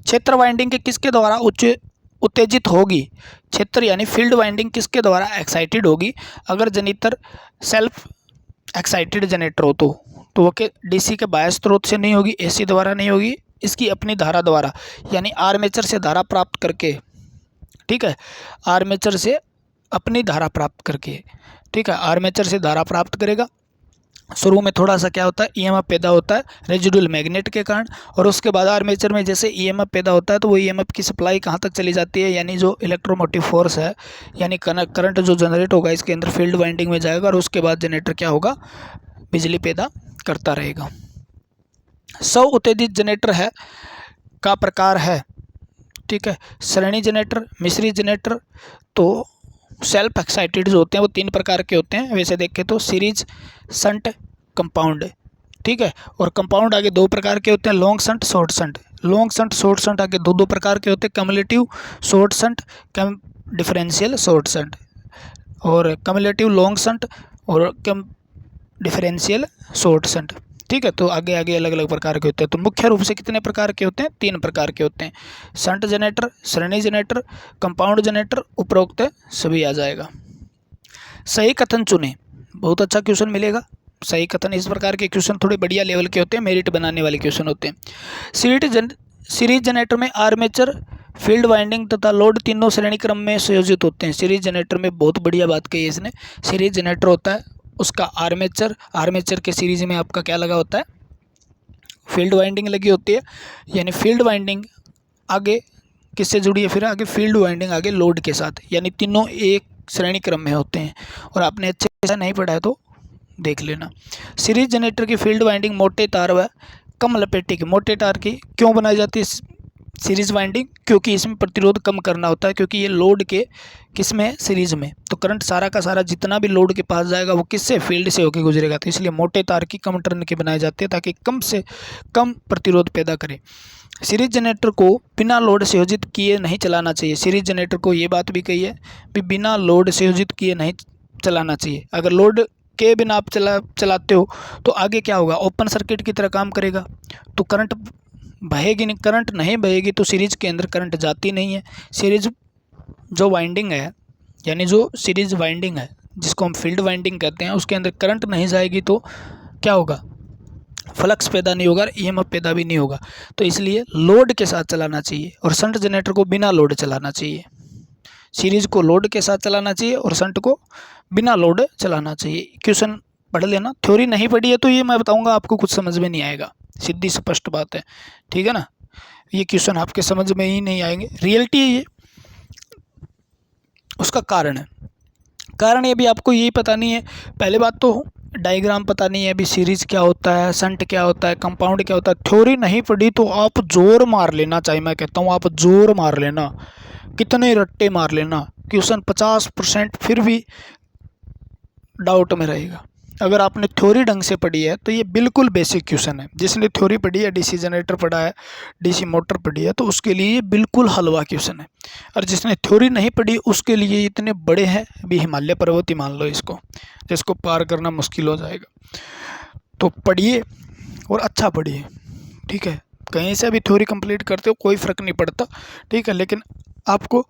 Speaker 1: क्षेत्र वाइंडिंग के किसके द्वारा उत्तेजित होगी, क्षेत्र यानी फील्ड वाइंडिंग किसके द्वारा एक्साइटेड होगी, अगर जनरेटर सेल्फ एक्साइटेड जनरेटर हो तो वो DC के बाह्य स्रोत से नहीं होगी, AC द्वारा नहीं होगी, इसकी अपनी धारा द्वारा यानी आर्मेचर से धारा प्राप्त करके, ठीक है, आर्मेचर से अपनी धारा प्राप्त करके, ठीक है, आर्मेचर से धारा प्राप्त करेगा। शुरू में थोड़ा सा क्या होता है, EMF पैदा होता है रेजिडुअल मैग्नेट के कारण, और उसके बाद आर्मेचर में जैसे EMF पैदा होता है तो वो EMF की सप्लाई कहाँ तक चली जाती है, यानी जो इलेक्ट्रोमोटिव फोर्स है यानी करंट जो जनरेट होगा इसके अंदर फील्ड वाइंडिंग में जाएगा, और उसके बाद जनरेटर क्या होगा, बिजली पैदा करता रहेगा। स्व उत्तेजित जनरेटर है का प्रकार है, ठीक है, श्रेणी जनरेटर, मिश्रित जनरेटर। तो सेल्फ एक्साइटेड जो होते हैं वो 3 प्रकार के होते हैं वैसे देखें तो, सीरीज, शंट, कंपाउंड, ठीक है, और कंपाउंड आगे 2 प्रकार के होते हैं, long shunt, short shunt. Long shunt, short shunt आगे 2 प्रकार के होते हैं, cumulative short shunt, differential short shunt, और कम्युलेटिव लॉन्ग शंट और डिफरेंशियल शॉर्ट शंट, ठीक है। तो आगे आगे अलग अलग प्रकार के होते हैं। तो मुख्य रूप से कितने प्रकार के होते हैं, 3 प्रकार के होते हैं, शंट जनरेटर, श्रेणी जनरेटर, कंपाउंड जनरेटर, उपरोक्त सभी आ जाएगा। सही कथन चुने, बहुत अच्छा क्वेश्चन मिलेगा। सही कथन, इस प्रकार के क्वेश्चन थोड़े बढ़िया लेवल के होते हैं, मेरिट बनाने वाले क्वेश्चन होते हैं। सीरीज जनरेटर में आर्मेचर, फील्ड वाइंडिंग तथा लोड तीनों श्रेणी क्रम में संयोजित होते हैं। सीरीज जनरेटर में बहुत बढ़िया बात कही है इसने। सीरीज जनरेटर होता है, उसका आर्मेचर के सीरीज में आपका क्या लगा होता है, फील्ड वाइंडिंग लगी होती है, यानी फील्ड वाइंडिंग आगे किससे जुड़ी है, फिर आगे फील्ड वाइंडिंग आगे लोड के साथ, यानी तीनों एक श्रेणी क्रम में होते हैं। और आपने अच्छे से नहीं पढ़ा है तो देख लेना। सीरीज जनरेटर की फील्ड वाइंडिंग मोटे तार व कम लपेटे की, मोटे तार की क्यों बनाई जाती है सीरीज वाइंडिंग, क्योंकि इसमें प्रतिरोध कम करना होता है, क्योंकि ये लोड के किस में है, सीरीज में। तो करंट सारा का सारा जितना भी लोड के पास जाएगा वो किससे, फील्ड से होकर गुजरेगा। तो इसलिए मोटे तार की कम टर्न की बनाई जाती है ताकि कम से कम प्रतिरोध पैदा करे। सीरीज जनरेटर को बिना लोड संयोजित किए नहीं चलाना चाहिए। सीरीज जनरेटर को ये बात भी कही है कि बिना लोड संयोजित किए नहीं चलाना चाहिए। अगर लोड के बिना आप चलाते हो तो आगे क्या होगा, ओपन सर्किट की तरह काम करेगा, तो करंट बहेगी नहीं। करंट नहीं बहेगी तो सीरीज के अंदर करंट जाती नहीं है। सीरीज जो वाइंडिंग है, यानी जो सीरीज वाइंडिंग है जिसको हम फील्ड वाइंडिंग कहते हैं, उसके अंदर करंट नहीं जाएगी तो क्या होगा, फ्लक्स पैदा नहीं होगा, EMF पैदा भी नहीं होगा। तो इसलिए लोड के साथ चलाना चाहिए, और शंट जनरेटर को बिना लोड चलाना चाहिए। सीरीज को लोड के साथ चलाना चाहिए और शंट को बिना लोड चलाना चाहिए। क्वेश्चन पढ़ लेना, थ्योरी नहीं पढ़ी है तो ये मैं बताऊंगा आपको कुछ समझ में नहीं आएगा, सीधी स्पष्ट बात है, ठीक है ना। ये क्वेश्चन आपके समझ में ही नहीं आएंगे, रियलिटी है ये। उसका कारण है, कारण ये भी आपको यही पता नहीं है। पहले बात तो डायग्राम पता नहीं है, अभी सीरीज क्या होता है, शंट क्या होता है, कंपाउंड क्या होता है। थ्योरी नहीं पढ़ी तो आप जोर मार लेना, चाहे मैं कहता हूँ आप जोर मार लेना, कितने रट्टे मार लेना, क्वेश्चन 50% फिर भी डाउट में रहेगा। अगर आपने थ्योरी ढंग से पढ़ी है तो ये बिल्कुल बेसिक क्वेश्चन है। जिसने थ्योरी पढ़ी है, DC जनरेटर पढ़ा है, DC मोटर पढ़ी है, तो उसके लिए ये बिल्कुल हलवा क्वेश्चन है। और जिसने थ्योरी नहीं पढ़ी उसके लिए इतने बड़े हैं, अभी हिमालय पर्वत ही मान लो इसको, जिसको पार करना मुश्किल हो जाएगा। तो पढ़िए और अच्छा पढ़िए, ठीक है। कहीं से भी थ्योरी कंप्लीट करते हो कोई फ़र्क नहीं पड़ता, ठीक है, लेकिन आपको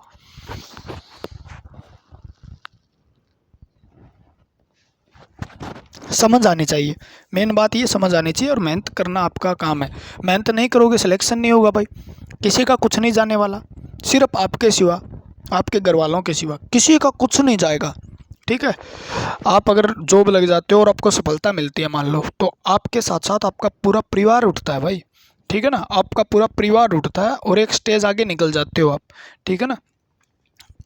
Speaker 1: समझ आनी चाहिए। मेन बात ये समझ आनी चाहिए, और मेहनत करना आपका काम है। मेहनत नहीं करोगे सिलेक्शन नहीं होगा भाई। किसी का कुछ नहीं जाने वाला, सिर्फ आपके सिवा, आपके घर वालों के सिवा किसी का कुछ नहीं जाएगा, ठीक है। आप अगर जॉब लग जाते हो और आपको सफलता मिलती है मान लो, तो आपके साथ साथ आपका पूरा परिवार उठता है भाई, ठीक है ना। आपका पूरा परिवार उठता है और एक स्टेज आगे निकल जाते हो आप, ठीक है ना।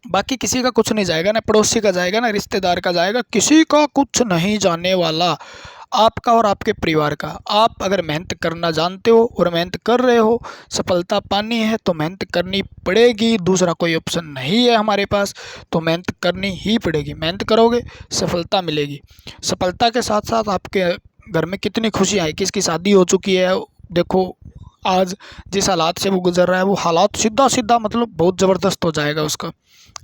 Speaker 1: बाकी किसी का कुछ नहीं जाएगा, ना पड़ोसी का जाएगा, ना रिश्तेदार का जाएगा, किसी का कुछ नहीं जाने वाला, आपका और आपके परिवार का। आप अगर मेहनत करना जानते हो और मेहनत कर रहे हो, सफलता पानी है तो मेहनत करनी पड़ेगी, दूसरा कोई ऑप्शन नहीं है हमारे पास, तो मेहनत करनी ही पड़ेगी। मेहनत करोगे सफलता मिलेगी। सफलता के साथ साथ आपके घर में कितनी खुशियाँ है, किसकी शादी हो चुकी है, देखो आज जिस हालात से वो गुजर रहा है वो हालात सीधा सीधा मतलब बहुत ज़बरदस्त हो जाएगा उसका,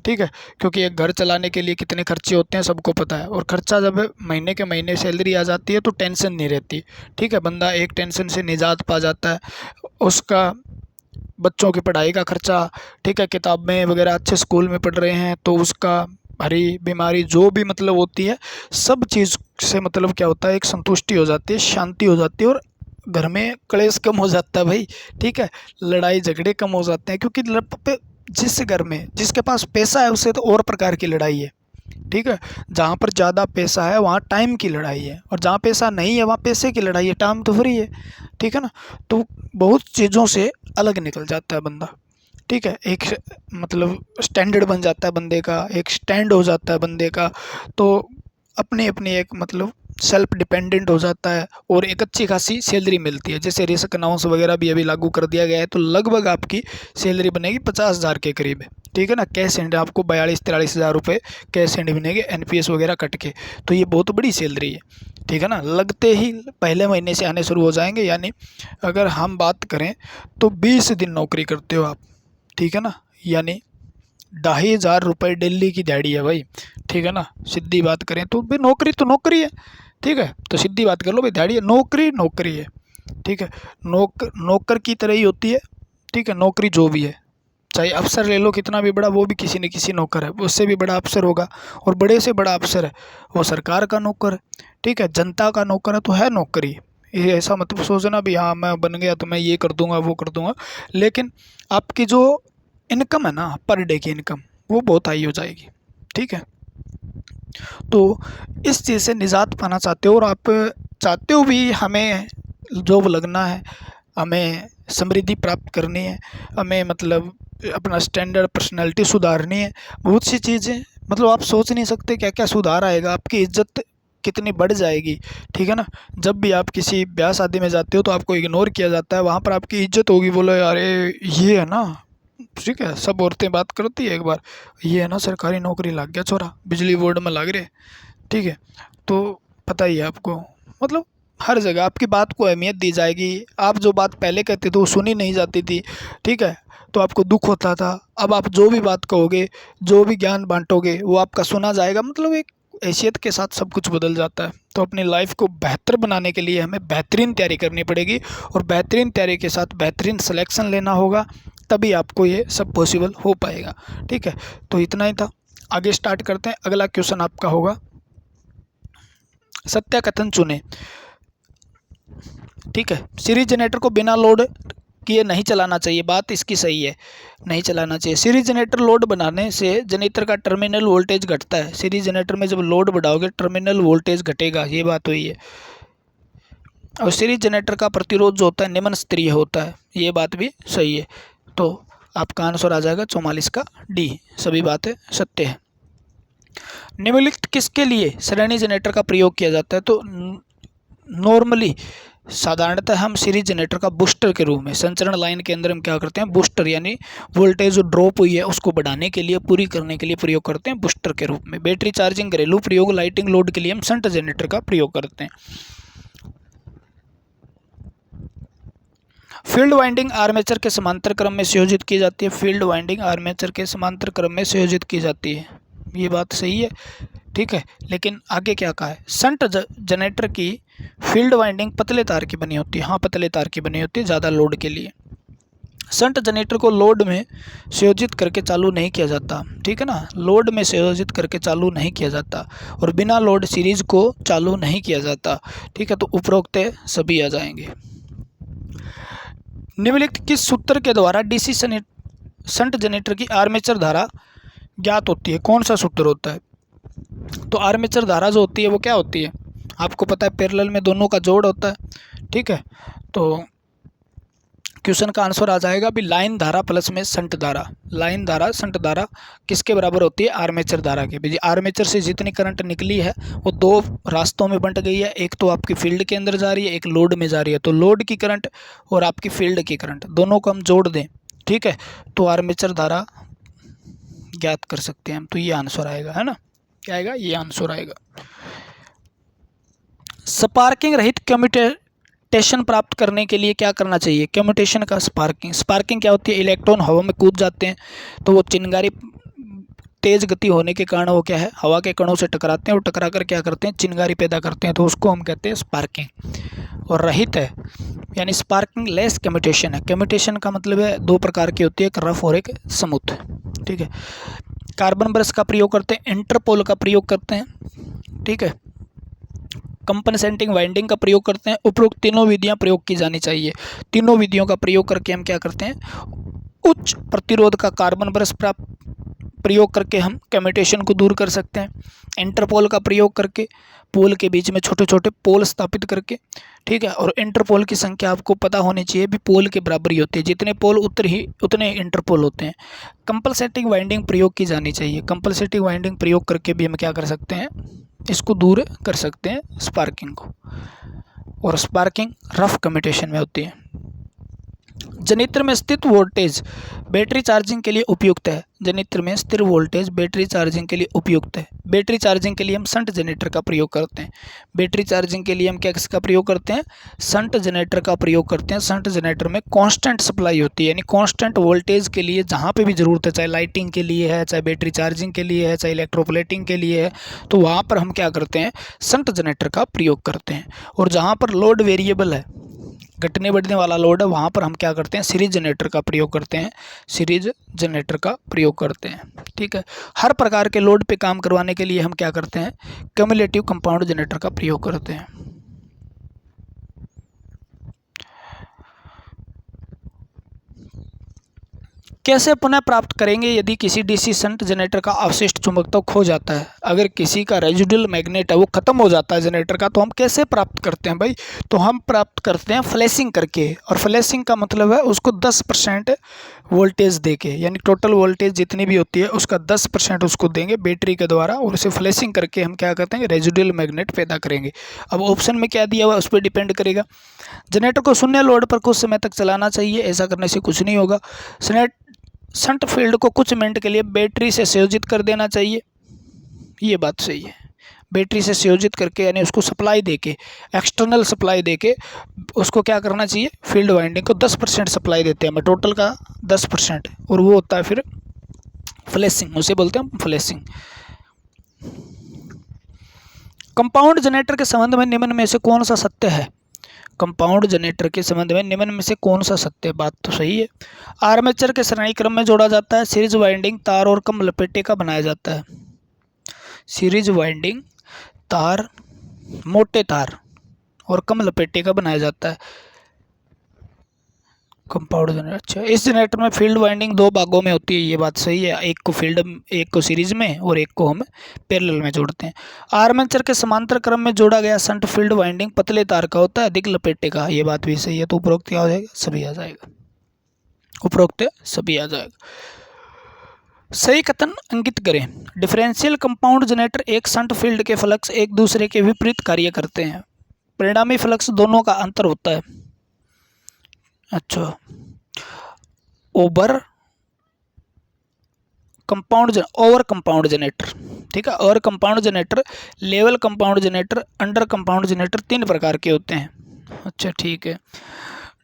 Speaker 1: ठीक है। क्योंकि एक घर चलाने के लिए कितने खर्चे होते हैं सबको पता है, और खर्चा जब महीने के महीने सैलरी आ जाती है तो टेंशन नहीं रहती, ठीक है। बंदा एक टेंशन से निजात पा जाता है, उसका बच्चों की पढ़ाई का खर्चा, ठीक है, किताबें वगैरह अच्छे स्कूल में पढ़ रहे हैं तो उसका, हरी बीमारी जो भी मतलब होती है, सब चीज़ से मतलब क्या होता है, एक संतुष्टि हो जाती है, शांति हो जाती है, और घर में क्लेश कम हो जाता है भाई, ठीक है। लड़ाई झगड़े कम हो जाते हैं, क्योंकि जिस घर में जिसके पास पैसा है उससे तो और प्रकार की लड़ाई है, ठीक है। जहाँ पर ज़्यादा पैसा है वहाँ टाइम की लड़ाई है, और जहाँ पैसा नहीं है वहाँ पैसे की लड़ाई है, टाइम तो फ्री है, ठीक है ना। तो बहुत चीज़ों से अलग निकल जाता है बंदा, ठीक है। एक मतलब स्टैंडर्ड बन जाता है बंदे का, एक स्टैंड हो जाता है बंदे का, तो अपनी अपनी एक मतलब सेल्फ डिपेंडेंट हो जाता है, और एक अच्छी खासी सैलरी मिलती है। जैसे रिस्क अनाउंस वगैरह भी अभी लागू कर दिया गया है, तो लगभग आपकी सैलरी बनेगी 50,000 के करीब, ठीक है ना। कैश एंड आपको 42-43 हज़ार रुपये कैश एंड बनेंगे, एनपीएस वगैरह कट के, तो ये बहुत बड़ी सैलरी है, ठीक है ना। लगते ही पहले महीने से आने शुरू हो जाएंगे, यानी अगर हम बात करें तो 20 दिन नौकरी करते हो आप, ठीक है ना, यानी 2,500 रुपये डेली की दिहाड़ी है भाई, ठीक है ना। सीधी बात करें तो भाई नौकरी तो नौकरी है, ठीक है। तो सीधी बात कर लो भाई, दिहाड़ी है, नौकरी नौकरी है, ठीक है। नौकर की तरह ही होती है, ठीक है। नौकरी जो भी है, चाहे अफसर ले लो कितना भी बड़ा, वो भी किसी न किसी नौकर है, उससे भी बड़ा अफसर होगा, और बड़े से बड़ा अफसर है वो सरकार का नौकर है, ठीक है, जनता का नौकर है, तो है नौकरी। ये ऐसा मतलब सोचना भी हाँ मैं बन गया तो मैं ये कर दूंगा वो कर दूंगा, लेकिन आपकी जो इनकम है ना, पर डे की इनकम, वो बहुत हाई हो जाएगी, ठीक है। तो इस चीज़ से निजात पाना चाहते हो, और आप चाहते हो भी हमें जॉब लगना है, हमें समृद्धि प्राप्त करनी है, हमें मतलब अपना स्टैंडर्ड पर्सनैलिटी सुधारनी है, बहुत सी चीज़ें, मतलब आप सोच नहीं सकते क्या क्या सुधार आएगा, आपकी इज्जत कितनी बढ़ जाएगी, ठीक है ना। जब भी आप किसी ब्याह शादी में जाते हो तो आपको इग्नोर किया जाता है, वहाँ पर आपकी इज्जत होगी, बोलो यार ये है ना, ठीक है। सब औरतें बात करती है एक बार, ये है ना सरकारी नौकरी लग गया छोरा, बिजली बोर्ड में लग रहे, ठीक है। तो पता ही है आपको, मतलब हर जगह आपकी बात को अहमियत दी जाएगी। आप जो बात पहले कहते थे वो सुनी नहीं जाती थी, ठीक है, तो आपको दुख होता था। अब आप जो भी बात कहोगे, जो भी ज्ञान बांटोगे, वो आपका सुना जाएगा, मतलब एक हैसियत के साथ सब कुछ बदल जाता है। तो अपनी लाइफ को बेहतर बनाने के लिए हमें बेहतरीन तैयारी करनी पड़ेगी, और बेहतरीन तैयारी के साथ बेहतरीन सिलेक्शन लेना होगा, तभी आपको ये सब पॉसिबल हो पाएगा, ठीक है। तो इतना ही था, आगे स्टार्ट करते हैं। अगला क्वेश्चन आपका होगा, सत्य कथन चुने, ठीक है। सीरीज जनरेटर को बिना लोड किए नहीं चलाना चाहिए, बात इसकी सही है, नहीं चलाना चाहिए। सीरीज जनरेटर लोड बनाने से जनरेटर का टर्मिनल वोल्टेज घटता है। सीरीज जनरेटर में जब लोड बढ़ाओगे टर्मिनल वोल्टेज घटेगा, ये बात हुई है। और सीरीज जनरेटर का प्रतिरोध जो होता है निम्न स्तरीय होता है, ये बात भी सही है। तो आपका आंसर आ जाएगा 44 का डी, सभी बातें सत्य है। निम्नलिखित किसके लिए श्रेणी जनरेटर का प्रयोग किया जाता है? तो नॉर्मली साधारणतः हम सीरीज जनरेटर का बूस्टर के रूप में, संचरण लाइन के अंदर हम क्या करते हैं, बूस्टर, यानी वोल्टेज जो ड्रॉप हुई है उसको बढ़ाने के लिए, पूरी करने के लिए प्रयोग करते हैं बूस्टर के रूप में। बैटरी चार्जिंग, घरेलू प्रयोग, लाइटिंग लोड के लिए हम शंट जनरेटर का प्रयोग करते हैं। फील्ड वाइंडिंग आर्मेचर के समांतर क्रम में संयोजित की जाती है। फील्ड वाइंडिंग आर्मेचर के समांतर क्रम में संयोजित की जाती है, ये बात सही है, ठीक है। लेकिन आगे क्या कहा है, शंट जनरेटर की फील्ड वाइंडिंग पतले तार की बनी होती है। हाँ, पतले तार की बनी होती है ज़्यादा लोड के लिए। शंट जनरेटर को लोड में संयोजित करके चालू नहीं किया जाता, ठीक है ना, लोड में संयोजित करके चालू नहीं किया जाता, और बिना लोड सीरीज को चालू नहीं किया जाता, ठीक है। तो उपरोक्त सभी आ जाएंगे। निम्नलिखित किस सूत्र के द्वारा डीसी शंट जनरेटर की आर्मेचर धारा ज्ञात होती है? कौन सा सूत्र होता है? तो आर्मेचर धारा जो होती है वो क्या होती है, आपको पता है, पैरेलल में दोनों का जोड़ होता है, ठीक है। तो क्वेश्चन का आंसर आ जाएगा भी लाइन धारा प्लस में शंट धारा। लाइन धारा शंट धारा किसके बराबर होती है? आर्मेचर धारा के। भाई आर्मेचर से जितनी करंट निकली है वो दो रास्तों में बंट गई है, एक तो आपकी फील्ड के अंदर जा रही है, एक लोड में जा रही है। तो लोड की करंट और आपकी फील्ड की करंट दोनों को हम जोड़ दें, ठीक है, तो आर्मेचर धारा ज्ञात कर सकते हैं हम। तो ये आंसर आएगा, है ना, क्या आएगा, ये आंसर आएगा। स्पार्किंग रहित कम्यूटेशन प्राप्त करने के लिए क्या करना चाहिए? कम्यूटेशन का स्पार्किंग। स्पार्किंग क्या होती है? इलेक्ट्रॉन हवा में कूद जाते हैं तो वो चिंगारी तेज गति होने के कारण वो क्या है, हवा के कणों से टकराते हैं और टकरा कर क्या करते हैं, चिंगारी पैदा करते हैं, तो उसको हम कहते हैं स्पार्किंग। और रहित है यानी स्पार्किंग लेस कम्यूटेशन है। कम्यूटेशन का मतलब है दो प्रकार की होती है, एक रफ और एक स्मूथ। ठीक है। कार्बन ब्रश का प्रयोग करते हैं, इंटरपोल का प्रयोग करते हैं। ठीक है। कंपनसेटिंग वाइंडिंग का प्रयोग करते हैं। उपरोक्त तीनों विधियां प्रयोग की जानी चाहिए। तीनों विधियों का प्रयोग करके हम क्या करते हैं, उच्च प्रतिरोध का कार्बन ब्रश प्रयोग करके हम कम्यूटेशन को दूर कर सकते हैं। इंटरपोल का प्रयोग करके पोल के बीच में छोटे छोटे पोल स्थापित करके। ठीक है। और इंटरपोल की संख्या आपको पता होनी चाहिए भी पोल के बराबर ही होती है, जितने पोल उतने इंटरपोल होते हैं। कंपनसेटिंग वाइंडिंग प्रयोग की जानी चाहिए। कंपनसेटिंग वाइंडिंग प्रयोग करके भी हम क्या कर सकते हैं, इसको दूर कर सकते हैं स्पार्किंग को। और स्पार्किंग रफ कम्यूटेशन में होती है। जनित्र में स्थित वोल्टेज बैटरी चार्जिंग के लिए उपयुक्त है। जनित्र में स्थिर वोल्टेज बैटरी चार्जिंग के लिए उपयुक्त है। बैटरी चार्जिंग के लिए हम शंट जनरेटर का प्रयोग करते हैं। बैटरी चार्जिंग के लिए हम क्या किसका प्रयोग करते हैं, शंट जनरेटर का प्रयोग करते हैं। शंट जनरेटर में कांस्टेंट सप्लाई होती है, यानी कांस्टेंट वोल्टेज के लिए जहाँ पे भी ज़रूरत है, चाहे लाइटिंग के लिए है, चाहे बैटरी चार्जिंग के लिए है, चाहे इलेक्ट्रोप्लेटिंग के लिए है, तो वहाँ पर हम क्या करते हैं, शंट जनरेटर का प्रयोग करते हैं। और जहाँ पर लोड वेरिएबल है, घटने बढ़ने वाला लोड है, वहाँ पर हम क्या करते हैं, सीरीज जनरेटर का प्रयोग करते हैं। सीरीज जनरेटर का प्रयोग करते हैं। ठीक है। हर प्रकार के लोड पे काम करवाने के लिए हम क्या करते हैं, क्यूमुलेटिव कंपाउंड जनरेटर का प्रयोग करते हैं। कैसे पुनः प्राप्त करेंगे यदि किसी डीसी शंट जनरेटर का अवशिष्ट चुंबकत्व खो जाता है? अगर किसी का रेजिडुअल मैग्नेट है वो खत्म हो जाता है जनरेटर का, तो हम कैसे प्राप्त करते हैं भाई? तो हम प्राप्त करते हैं फ्लैशिंग करके। और फ्लैशिंग का मतलब है उसको 10% वोल्टेज देके, यानी टोटल वोल्टेज जितनी भी होती है उसका 10% उसको देंगे बैटरी के द्वारा, और उसे फ्लैशिंग करके हम क्या करते हैं, रेजिडुअल मैग्नेट पैदा करेंगे। अब ऑप्शन में क्या दिया हुआ उस पर डिपेंड करेगा। जनरेटर को शून्य लोड पर कुछ समय तक चलाना चाहिए, ऐसा करने से कुछ नहीं होगा। शंट फील्ड को कुछ मिनट के लिए बैटरी से संयोजित कर देना चाहिए, ये बात सही है। बैटरी से संयोजित करके यानी उसको सप्लाई देके, एक्सटर्नल सप्लाई देके उसको क्या करना चाहिए, फील्ड वाइंडिंग को 10% सप्लाई देते हैं, टोटल का 10%, और वो होता है फिर फ्लैशिंग, उसे बोलते हैं हम फ्लैशिंग। कंपाउंड जनरेटर के संबंध में निम्न में से कौन सा सत्य है? कंपाउंड जनरेटर के संबंध में निम्न में से कौन सा सत्य है? बात तो सही है। आर्मेचर के श्रेणी क्रम में जोड़ा जाता है। सीरीज वाइंडिंग तार और कम लपेटे का बनाया जाता है। सीरीज वाइंडिंग तार, मोटे तार और कम लपेटे का बनाया जाता है कंपाउंड जनरेटर। अच्छा, इस जनरेटर में फील्ड वाइंडिंग दो भागों में होती है, ये बात सही है। एक को सीरीज में और एक को हम पैरेलल में जोड़ते हैं। आर्मेचर के समांतर क्रम में जोड़ा गया शंट फील्ड वाइंडिंग पतले तार का होता है, अधिक लपेटे का, ये बात भी सही है। तो उपरोक्त क्या हो जाएगा, सभी आ जाएगा। उपरोक्त सभी आ जाएगा। सही कथन अंकित करें। डिफरेंशियल कंपाउंड जनरेटर एक शंट फील्ड के फ्लक्स एक दूसरे के विपरीत कार्य करते हैं, परिणामी फ्लक्स दोनों का अंतर होता है। अच्छा, ओवर कंपाउंड जनरेटर, ठीक है। और compound generator, level compound generator, under compound generator, 3 प्रकार के होते हैं। अच्छा, ठीक है।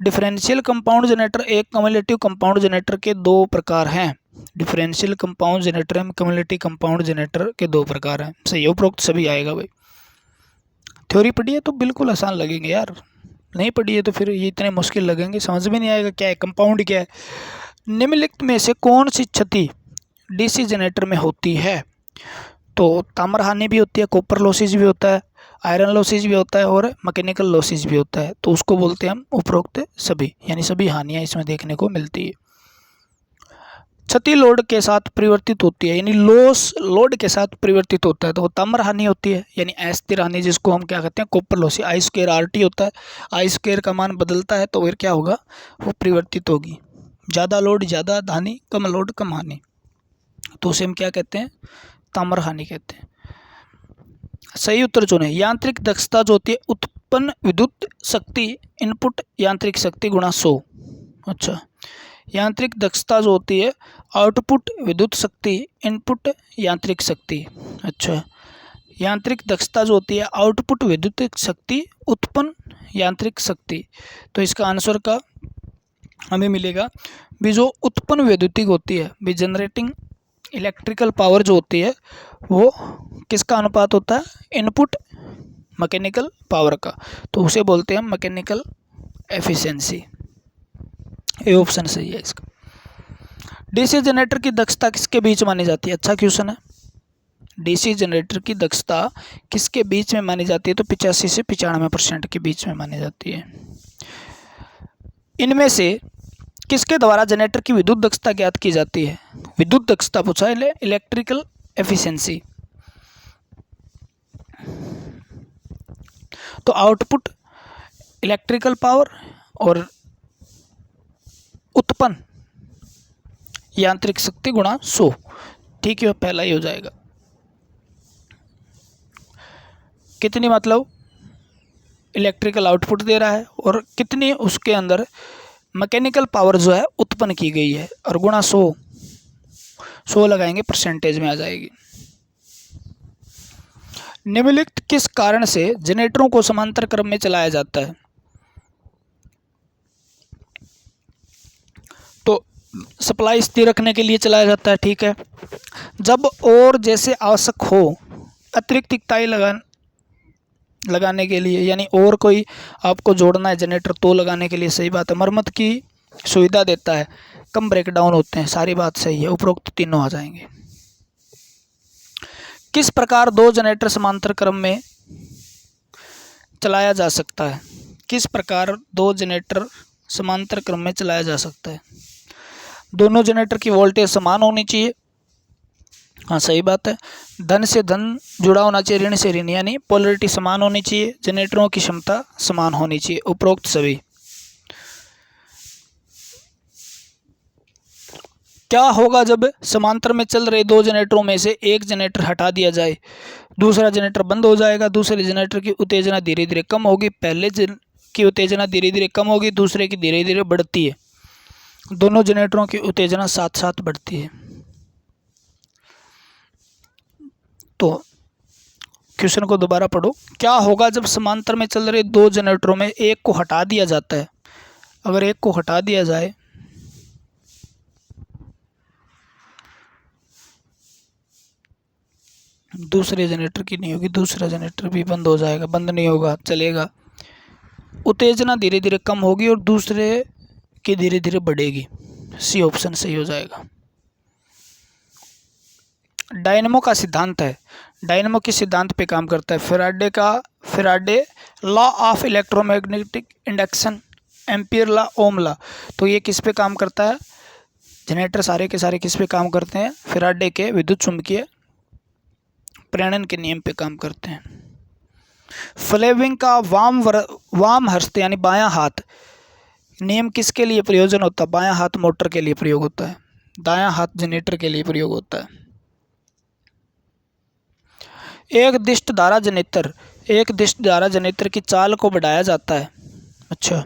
Speaker 1: डिफरेंशियल कंपाउंड जनरेटर एक क्यूमुलेटिव कंपाउंड जनरेटर के 2 प्रकार हैं। डिफरेंशियल कंपाउंड जनरेटर एवं क्यूमुलेटिव कंपाउंड जनरेटर के 2 प्रकार हैं। सही है, उपरोक्त सभी आएगा भाई। थ्योरी पढ़ी है तो बिल्कुल आसान लगेंगे यार, नहीं पढ़ी है तो फिर ये इतने मुश्किल लगेंगे, समझ में नहीं आएगा क्या है कंपाउंड क्या है। निम्नलिखित में से कौन सी क्षति डीसी जनरेटर में होती है? तो ताम्र हानि भी होती है, कॉपर लॉसेज भी होता है, आयरन लॉसेज भी होता है और मैकेनिकल लॉसेज भी होता है। तो उसको बोलते हैं हम उपरोक्त सभी, यानी सभी हानियां इसमें देखने को मिलती है। क्षति लोड के साथ परिवर्तित होती है, यानी लॉस लोड के साथ परिवर्तित होता है, तो वो ताम्र हानि होती है, यानी अस्थिर हानि, जिसको हम क्या कहते हैं, कॉपर लॉसेज। I² RT होता है, I² का मान बदलता है तो फिर क्या होगा, वो परिवर्तित होगी। ज़्यादा लोड ज़्यादा हानि, कम लोड कम हानि, तो उसे हम क्या कहते हैं, ताम्र हानि कहते हैं। सही उत्तर चुने। यांत्रिक दक्षता जो होती है, उत्पन्न विद्युत शक्ति इनपुट यांत्रिक शक्ति गुणा 100। अच्छा, यांत्रिक दक्षता जो होती है, आउटपुट विद्युत शक्ति इनपुट यांत्रिक शक्ति। अच्छा, यांत्रिक दक्षता जो होती है आउटपुट विद्युत शक्ति उत्पन्न यांत्रिक शक्ति। तो इसका आंसर का हमें मिलेगा भी जो उत्पन्न वैद्युतिक होती है भी जनरेटिंग इलेक्ट्रिकल पावर जो होती है वो किसका अनुपात होता है, इनपुट मैकेनिकल पावर का, तो उसे बोलते हैं मैकेनिकल एफिशिएंसी। ये ऑप्शन सही है इसका। डीसी जनरेटर की दक्षता किसके बीच मानी जाती है, अच्छा क्वेश्चन है। डीसी जनरेटर की दक्षता किसके बीच में मानी जाती है, तो 85 से 95% के बीच में मानी जाती है। इनमें से किसके द्वारा जनरेटर की विद्युत दक्षता ज्ञात की जाती है, विद्युत दक्षता पूछा है, इलेक्ट्रिकल एफिशिएंसी। तो आउटपुट इलेक्ट्रिकल पावर और उत्पन्न यांत्रिक शक्ति गुणा 100, ठीक है, पहला ही हो जाएगा। कितनी मतलब इलेक्ट्रिकल आउटपुट दे रहा है और कितनी उसके अंदर मैकेनिकल पावर जो है उत्पन्न की गई है, और गुणा 100 लगाएंगे परसेंटेज में आ जाएगी। निम्नलिखित किस कारण से जनरेटरों को समांतर क्रम में चलाया जाता है, तो सप्लाई स्थिर रखने के लिए चलाया जाता है, ठीक है। जब और जैसे आवश्यक हो अतिरिक्त इकाई लगाने के लिए, यानी और कोई आपको जोड़ना है जनरेटर तो लगाने के लिए, सही बात है। मरम्मत की सुविधा देता है, कम ब्रेकडाउन होते हैं, सारी बात सही है, उपरोक्त तीनों आ जाएंगे। किस प्रकार दो जनरेटर समांतर क्रम में चलाया जा सकता है, किस प्रकार दो जनरेटर समांतर क्रम में चलाया जा सकता है, दोनों जनरेटर की वोल्टेज समान होनी चाहिए, हाँ सही बात है। धन से धन जुड़ा होना चाहिए, ऋण से ऋण, यानी पोलरिटी समान होनी चाहिए, जनरेटरों की क्षमता समान होनी चाहिए, उपरोक्त सभी। क्या होगा जब समांतर में चल रहे दो जनरेटरों में से एक जनरेटर हटा दिया जाए, दूसरा जनरेटर बंद हो जाएगा, दूसरे जनरेटर की उत्तेजना धीरे धीरे कम होगी, पहले की उत्तेजना धीरे धीरे कम होगी, दूसरे की धीरे धीरे बढ़ती है, दोनों जनरेटरों की उत्तेजना साथ साथ बढ़ती है। तो क्वेश्चन को दोबारा पढ़ो। क्या होगा जब समांतर में चल रहे दो जनरेटरों में एक को हटा दिया जाता है, अगर एक को हटा दिया जाए दूसरे जनरेटर की नहीं होगी, दूसरा जनरेटर भी बंद हो जाएगा, बंद नहीं होगा, चलेगा, उत्तेजना धीरे धीरे कम होगी और दूसरे की धीरे धीरे बढ़ेगी, सी ऑप्शन सही हो जाएगा। डायनेमो का सिद्धांत है, डायनेमो किस सिद्धांत पे काम करता है, Faraday law of electromagnetic induction, Ampere law, Ohm law. तो ये किस पे काम करता है, जनरेटर सारे के सारे किस पे काम करते हैं, फैराडे के विद्युत चुंबकीय प्रेरण के नियम पे काम करते हैं। फ्लेमिंग का वाम हस्त यानी बायां हाथ नियम किसके लिए प्रयोजन होता है, बायां हाथ मोटर के लिए प्रयोग होता है, दायां हाथ जनरेटर के लिए प्रयोग होता है। एक दिष्ट धारा जनरेटर की चाल को बढ़ाया जाता है, अच्छा,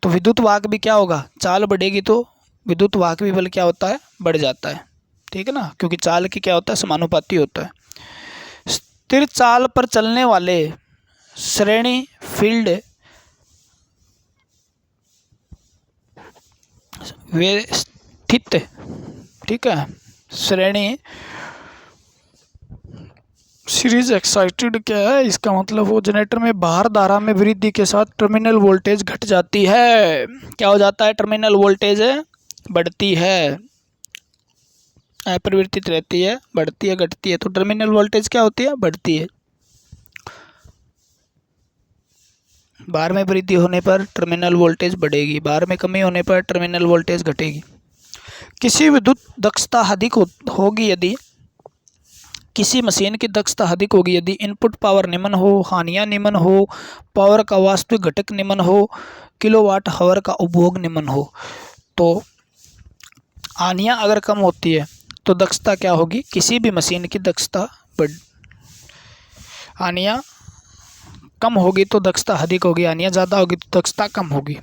Speaker 1: तो विद्युत वाहक भी क्या होगा, चाल बढ़ेगी तो विद्युत वाहक भी बल क्या होता है, बढ़ जाता है, ठीक है ना, क्योंकि चाल की क्या होता है, समानुपाती होता है। स्थिर चाल पर चलने वाले श्रेणी फील्ड व्यवस्थित, ठीक है, श्रेणी सीरीज एक्साइटेड क्या है, इसका मतलब वो जनरेटर में बाहर धारा में वृद्धि के साथ टर्मिनल वोल्टेज घट जाती है, क्या हो जाता है, टर्मिनल वोल्टेज बढ़ती है, अपरिवर्तित रहती है, बढ़ती है, घटती है, तो टर्मिनल वोल्टेज क्या होती है, बढ़ती है। बाहर में वृद्धि होने पर टर्मिनल वोल्टेज बढ़ेगी, बाहर में कमी होने पर टर्मिनल वोल्टेज घटेगी। किसी विद्युत दक्षता अधिक होगी यदि, किसी मशीन की दक्षता अधिक होगी यदि इनपुट पावर निम्न हो, हानियां निम्न हो, पावर का वास्तविक घटक निम्न हो, किलोवाट हावर का उपभोग निम्न हो। तो हानियां अगर कम होती है तो दक्षता क्या होगी, किसी भी मशीन की दक्षता हानियां कम होगी तो दक्षता अधिक होगी, हानियां ज़्यादा होगी तो दक्षता कम होगी।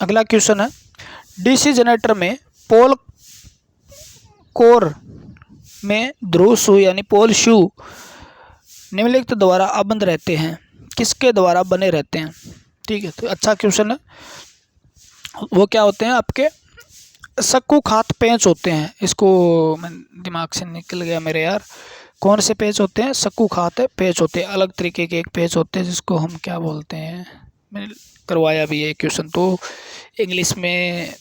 Speaker 1: अगला क्वेश्चन है, डीसी जनरेटर में पोल कोर में ध्रुव शू यानी पोल शू निम्नलिखित द्वारा अबंध रहते हैं, किसके द्वारा बने रहते हैं। ठीक है, तो अच्छा क्वेश्चन है। वो क्या होते हैं आपके सक्कू खात पेंच होते हैं। इसको मैं दिमाग से निकल गया मेरे यार, कौन से पेंच होते हैं, सक्कू खात पेंच होते हैं। अलग तरीके के एक पेंच होते हैं जिसको हम क्या बोलते हैं, मैंने करवाया भी है क्वेश्चन तो इंग्लिश में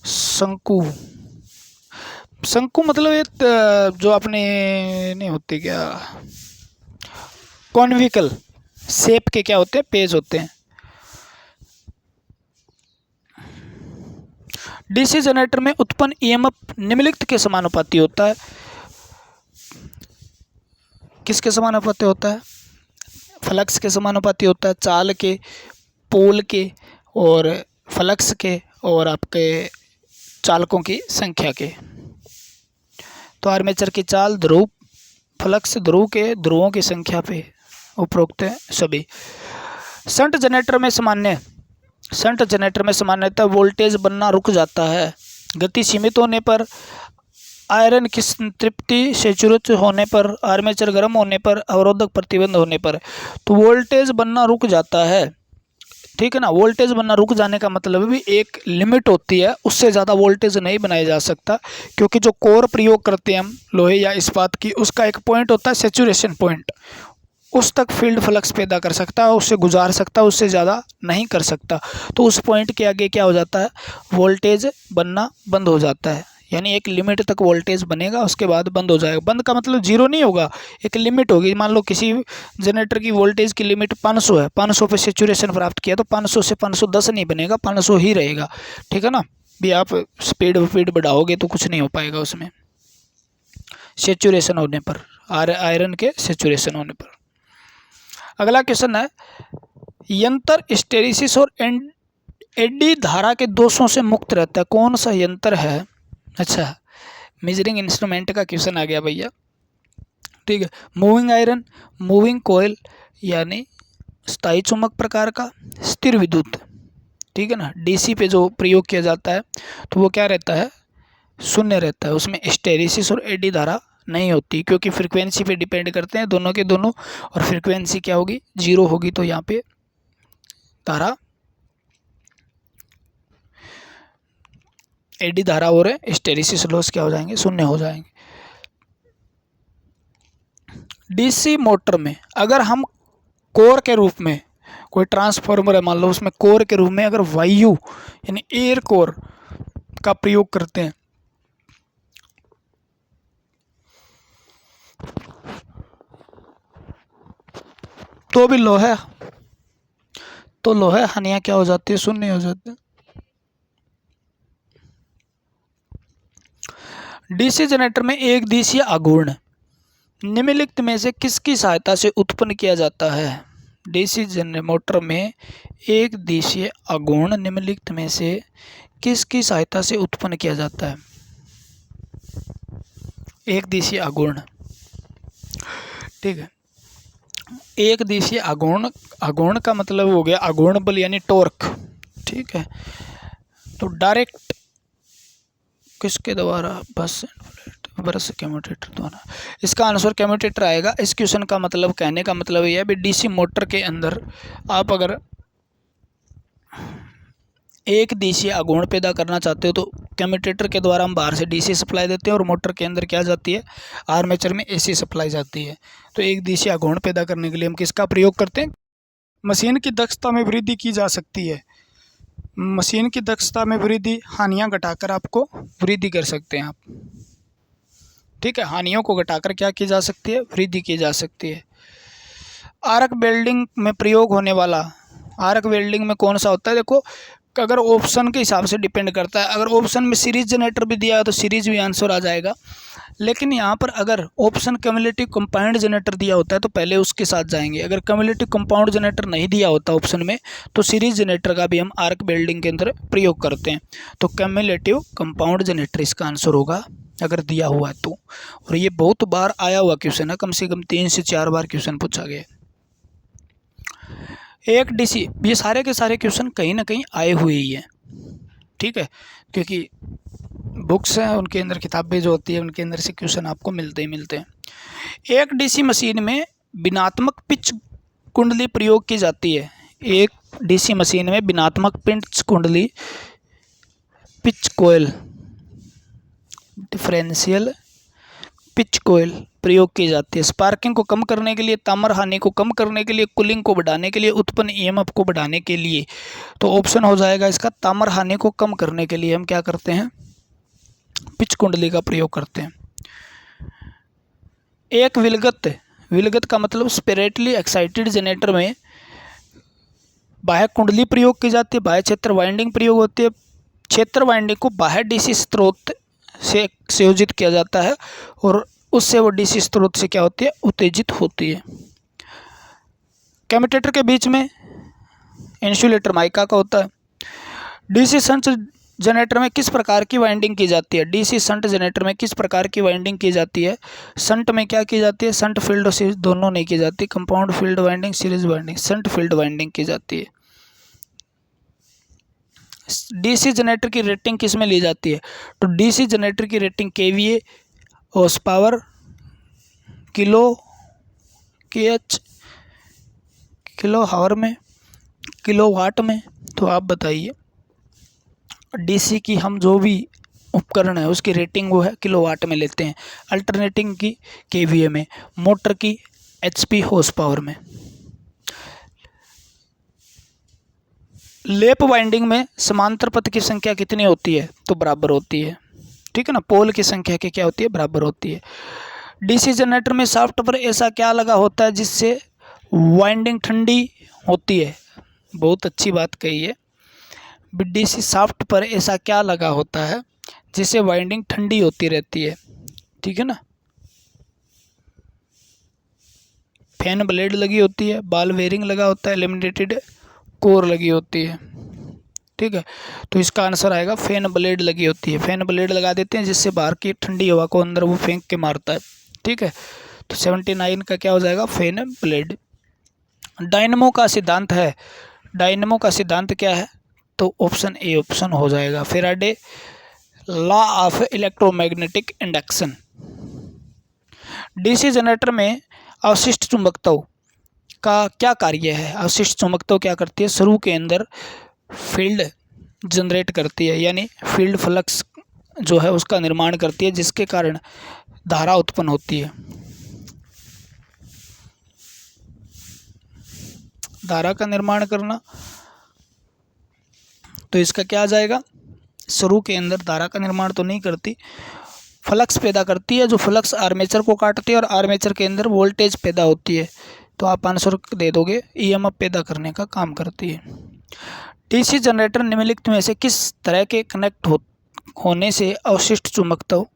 Speaker 1: शंकु। शंकु मतलब ये जो अपने नहीं होते क्या, कॉन्विकल शेप के क्या होते हैं, पेज होते हैं। डीसी जनरेटर में उत्पन्न ईएमएफ निम्नलिखित के समानुपाती होता है। किसके समानुपाती होता है, फ्लक्स के समानुपाती होता है, चाल के, पोल के और फ्लक्स के और आपके चालकों की संख्या के। तो आर्मेचर की चाल ध्रुव, फ्लक्स ध्रुव के ध्रुवों की संख्या पे उपरोक्त है सभी। शंट जनरेटर में सामान्यतः वोल्टेज बनना रुक जाता है। गति सीमित होने पर, आयरन की तृप्ति सैचुरेट होने पर, आर्मेचर गर्म होने पर, अवरोधक प्रतिबंध होने पर, तो वोल्टेज बनना रुक जाता है। ठीक है ना, वोल्टेज बनना रुक जाने का मतलब भी एक लिमिट होती है, उससे ज़्यादा वोल्टेज नहीं बनाया जा सकता, क्योंकि जो कोर प्रयोग करते हैं हम लोहे या इस्पात की, उसका एक पॉइंट होता है सैचुरेशन पॉइंट, उस तक फील्ड फ्लक्स पैदा कर सकता है, उससे गुजार सकता है, उससे ज़्यादा नहीं कर सकता। तो उस पॉइंट के आगे क्या हो जाता है, वोल्टेज बनना बंद हो जाता है। यानी एक लिमिट तक वोल्टेज बनेगा, उसके बाद बंद हो जाएगा। बंद का मतलब जीरो नहीं होगा, एक लिमिट होगी। मान लो किसी जनरेटर की वोल्टेज की लिमिट 500 है, 500 पे सैचुरेशन प्राप्त किया तो 500 से 510 नहीं बनेगा, 500 ही रहेगा। ठीक है ना, भी आप स्पीड बढ़ाओगे तो कुछ नहीं हो पाएगा उसमें, सैचुरेशन होने पर, आयरन के सैचुरेशन होने पर। अगला क्वेश्चन है, यंत्र हिस्टैरिसीस और एडी धारा के दोषों से मुक्त रहता है, कौन सा यंत्र है। अच्छा, मेजरिंग इंस्ट्रूमेंट का क्वेश्चन आ गया भैया। ठीक है, मूविंग आयरन, मूविंग कोयल यानी स्थायी चुंबक प्रकार का, स्थिर विद्युत। ठीक है ना, डीसी पे जो प्रयोग किया जाता है तो वो क्या रहता है, शून्य रहता है, उसमें हिस्टैरिसीस और एडी धारा नहीं होती, क्योंकि फ्रीक्वेंसी पे डिपेंड करते हैं दोनों के दोनों, और फ्रीक्वेंसी क्या होगी, जीरो होगी, तो यहाँ पे धारा, एडी धारा और हिस्टैरिसीस लॉस क्या हो जाएंगे, शून्य हो जाएंगे। डीसी मोटर में अगर हम कोर के रूप में, कोई ट्रांसफार्मर है मान लो, उसमें कोर के रूप में अगर वायु यानी एयर कोर का प्रयोग करते हैं तो भी लोहा हानियां क्या हो जाती है, शून्य हो जाती है। डीसी जनरेटर में एक दिशीय आघूर्ण निम्नलिखित में से किसकी सहायता से उत्पन्न किया जाता है। डीसी मोटर में एक दिशीय आघूर्ण निम्नलिखित में से किसकी सहायता से उत्पन्न किया जाता है। एक दिशीय आघूर्ण, ठीक है, एक दिशीय आघूर्ण का मतलब हो गया आघूर्ण बल यानी टॉर्क। ठीक है, तो डायरेक्ट किसके द्वारा, बस कम्यूटेटर द्वारा। इसका आंसर कम्यूटेटर आएगा। इस क्वेश्चन का मतलब, कहने का मतलब यह है भी डीसी मोटर के अंदर आप अगर एक दिशीय आघूर्ण पैदा करना चाहते हो तो कम्यूटेटर के द्वारा हम बाहर से डीसी सप्लाई देते हैं और मोटर के अंदर क्या जाती है, आर्मेचर में एसी सप्लाई जाती है। तो एक दिशीय आघूर्ण पैदा करने के लिए हम किसका प्रयोग करते हैं, मशीन की दक्षता में वृद्धि की जा सकती है। मशीन की दक्षता में वृद्धि, हानियां घटाकर आपको वृद्धि कर सकते हैं आप। ठीक है, हानियों को घटाकर क्या की जा सकती है, वृद्धि की जा सकती है। आर्क वेल्डिंग में प्रयोग होने वाला, आर्क वेल्डिंग में कौन सा होता है, देखो अगर ऑप्शन के हिसाब से डिपेंड करता है। अगर ऑप्शन में सीरीज जनरेटर भी दिया है तो सीरीज भी आंसर आ जाएगा, लेकिन यहाँ पर अगर ऑप्शन क्यूमुलेटिव कंपाउंड जनरेटर दिया होता है तो पहले उसके साथ जाएंगे। अगर क्यूमुलेटिव कंपाउंड जनरेटर नहीं दिया होता ऑप्शन में तो सीरीज जनरेटर का भी हम आर्क वेल्डिंग के अंदर प्रयोग करते हैं। तो क्यूमुलेटिव कंपाउंड जनरेटर इसका आंसर होगा अगर दिया हुआ है तो। और ये बहुत बार आया हुआ क्वेश्चन है, कम से कम 3 से 4 बार क्वेश्चन पूछा गया। एक डीसी, ये सारे के सारे क्वेश्चन कहीं ना कहीं आए हुए ही हैं। ठीक है, क्योंकि बुक्स हैं उनके अंदर, किताबें जो होती है उनके अंदर से क्वेश्चन आपको मिलते ही मिलते हैं। एक डीसी मशीन में भिन्नात्मक पिच कुंडली प्रयोग की जाती है। एक डीसी मशीन में भिन्नात्मक पिच कुंडली, पिच कोयल, डिफरेंशियल पिच कोयल प्रयोग की जाती है। स्पार्किंग को कम करने के लिए, तामर हानि को कम करने के लिए, कूलिंग को बढ़ाने के लिए, उत्पन्न ईएमएफ को बढ़ाने के लिए। तो ऑप्शन हो जाएगा इसका तामर हानि को कम करने के लिए हम क्या करते हैं, पिच कुंडली का प्रयोग करते हैं। एक विलगत का मतलब स्पिरिटली एक्साइटेड जनरेटर में बाह्य कुंडली प्रयोग की जाती है, बाह्य क्षेत्र वाइंडिंग प्रयोग होती है। क्षेत्र वाइंडिंग को बाह्य डीसी स्रोत से संयोजित किया जाता है और उससे वो डीसी स्रोत से क्या होती है, उत्तेजित होती है। कम्यूटेटर के बीच में इंसुलेटर माइका का होता है। डीसी शंट जनरेटर में किस प्रकार की वाइंडिंग की जाती है, डीसी शंट जनरेटर में किस प्रकार की वाइंडिंग की जाती है। शंट में क्या की जाती है, शंट फील्ड और सीरीज दोनों नहीं की जाती, compound field winding, series winding, shunt field winding की जाती है। डीसी जनरेटर की रेटिंग किस में ली जाती है, तो डीसी जनरेटर की rating KVA, horse power, kilo KH, kilo hour में, किलो वाट में। तो आप बताइए, डीसी की हम जो भी उपकरण है उसकी रेटिंग वो है किलो वाट में लेते हैं, अल्टरनेटिंग की केवीए में, मोटर की एचपी हॉर्स पावर में। लेप वाइंडिंग में समांतर पथ की संख्या कितनी होती है, तो बराबर होती है, ठीक है ना, पोल की संख्या की क्या होती है, बराबर होती है। डीसी जनरेटर में शाफ्ट पर ऐसा क्या लगा होता है जिससे वाइंडिंग ठंडी होती है, बहुत अच्छी बात कही है। डीसी शाफ्ट पर ऐसा क्या लगा होता है जिससे वाइंडिंग ठंडी होती रहती है, ठीक है ना, फैन ब्लेड लगी होती है, बॉल बेयरिंग लगा होता है, लेमिनेटेड कोर लगी होती है, ठीक है। तो इसका आंसर आएगा फैन ब्लेड लगी होती है, फैन ब्लेड लगा देते हैं जिससे बाहर की ठंडी हवा को अंदर वो फेंक के मारता है, ठीक है। तो 79 का क्या हो जाएगा, फैन ब्लेड। डायनमो का सिद्धांत है, डायनमो का सिद्धांत क्या है, तो ऑप्शन ए ऑप्शन हो जाएगा, Faraday law of electromagnetic induction. DC generator में अवशिष्ट चुंबकत्व का क्या कार्य है, अवशिष्ट चुंबकत्व क्या करती है, शुरू के अंदर फील्ड जनरेट करती है, यानी फील्ड फ्लक्स जो है उसका निर्माण करती है जिसके कारण धारा उत्पन्न होती है। धारा का निर्माण करना, तो इसका क्या आ जाएगा, शुरू के अंदर धारा का निर्माण तो नहीं करती, फ्लक्स पैदा करती है, जो फ्लक्स आर्मेचर को काटती है और आर्मेचर के अंदर वोल्टेज पैदा होती है। तो आप आंसर दे दोगे, ईएमएफ पैदा करने का काम करती है। डीसी जनरेटर निम्नलिखित में से किस तरह के कनेक्ट होने से अवशिष्ट चुंबकत्व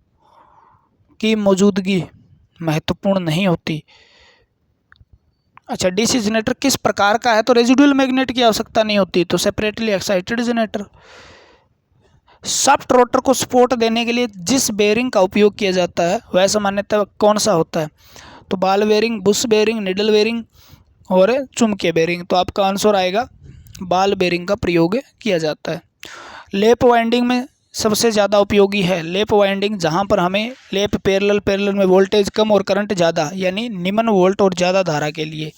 Speaker 1: की मौजूदगी महत्वपूर्ण नहीं होती। अच्छा, डीसी जनरेटर किस प्रकार का है, तो रेजिडुअल मैग्नेट की आवश्यकता नहीं होती, तो separately excited generator. Shaft rotor को सपोर्ट देने के लिए जिस बेयरिंग का उपयोग किया जाता है वह सामान्यतः कौन सा होता है, तो ball bearing, Bush bearing, needle bearing और चुंबकीय बेयरिंग। तो आपका आंसर आएगा बॉल बेयरिंग का प्रयोग किया जाता है। लेप वाइंडिंग में सबसे ज़्यादा उपयोगी है लेप वाइंडिंग, जहाँ पर हमें लेप पैरेलल में वोल्टेज कम और करंट ज़्यादा, यानी निम्न वोल्ट और ज़्यादा धारा के लिए,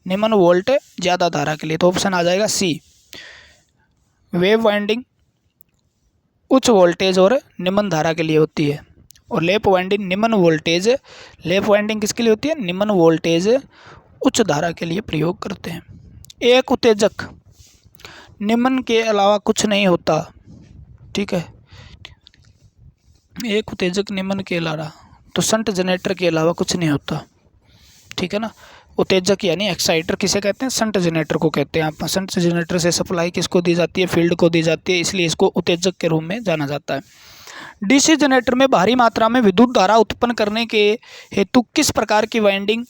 Speaker 1: निम्न वोल्ट ज़्यादा धारा के लिए। तो ऑप्शन आ जाएगा सी। वेव वाइंडिंग उच्च वोल्टेज और निम्न धारा के लिए होती है, और लेप वाइंडिंग निम्न वोल्टेज, लेप वाइंडिंग किसके लिए होती है, निम्न वोल्टेज उच्च धारा के लिए प्रयोग करते हैं। एक उत्तेजक निम्न के अलावा कुछ नहीं होता, ठीक है, एक उत्तेजक निम्न के अलावा, तो शंट जनरेटर के अलावा कुछ नहीं होता, ठीक है ना। उत्तेजक यानी एक्साइटर किसे कहते हैं, शंट जनरेटर को कहते हैं। आप शंट जनरेटर से सप्लाई किसको दी जाती है, फील्ड को दी जाती है, इसलिए इसको उत्तेजक के रूप में जाना जाता है। डीसी जनरेटर में भारी मात्रा में विद्युत धारा उत्पन्न करने के हेतु किस प्रकार की वाइंडिंग,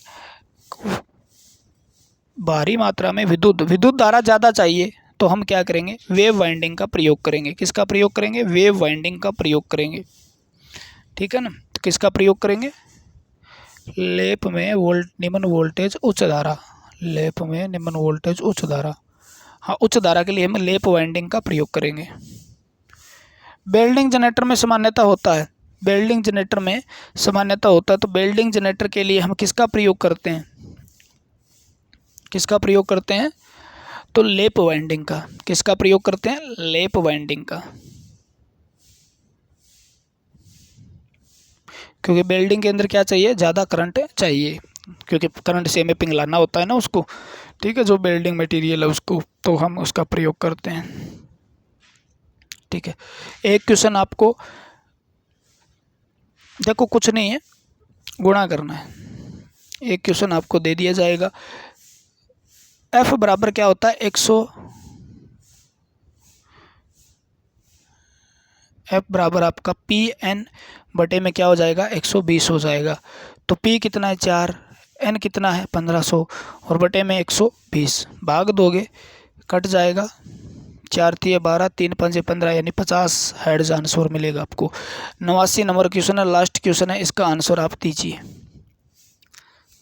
Speaker 1: भारी मात्रा में विद्युत धारा ज़्यादा चाहिए तो हम क्या करेंगे, वेव वाइंडिंग का प्रयोग करेंगे। किसका प्रयोग करेंगे, वेव वाइंडिंग का प्रयोग करेंगे, ठीक है ना। तो किसका प्रयोग करेंगे, लेप में निम्न वोल्टेज उच्च धारा, लेप में निम्न वोल्टेज उच्च धारा, हाँ उच्च धारा के लिए हम लेप वाइंडिंग का प्रयोग करेंगे। बेल्डिंग जनरेटर में सामान्यता होता है, बेल्डिंग जनरेटर में सामान्यता होता है। तो बेल्डिंग जनरेटर के लिए हम किसका प्रयोग करते हैं, किसका प्रयोग करते हैं? तो लेप वाइंडिंग का। किसका प्रयोग करते हैं? लेप वाइंडिंग का। क्योंकि बेल्डिंग के अंदर क्या चाहिए? ज़्यादा करंट चाहिए, क्योंकि करंट से हमें पिघलाना होता है ना उसको, ठीक है, जो बेल्डिंग मटेरियल है उसको, तो हम उसका प्रयोग करते हैं। ठीक है, एक क्वेश्चन आपको, देखो कुछ नहीं है, गुणा करना है। एक क्वेश्चन आपको दे दिया जाएगा, F बराबर क्या होता है? 100, F बराबर आपका PN बटे में क्या हो जाएगा? 120 हो जाएगा। तो P कितना है? 4, N कितना है? 1500 और बटे में 120, भाग दोगे कट जाएगा, 4 तिये 12, 3 पंजे 15, यानी 50 हेड्स आंसर मिलेगा आपको। 89 नंबर क्वेश्चन है, लास्ट क्वेश्चन है, इसका आंसर आप दीजिए।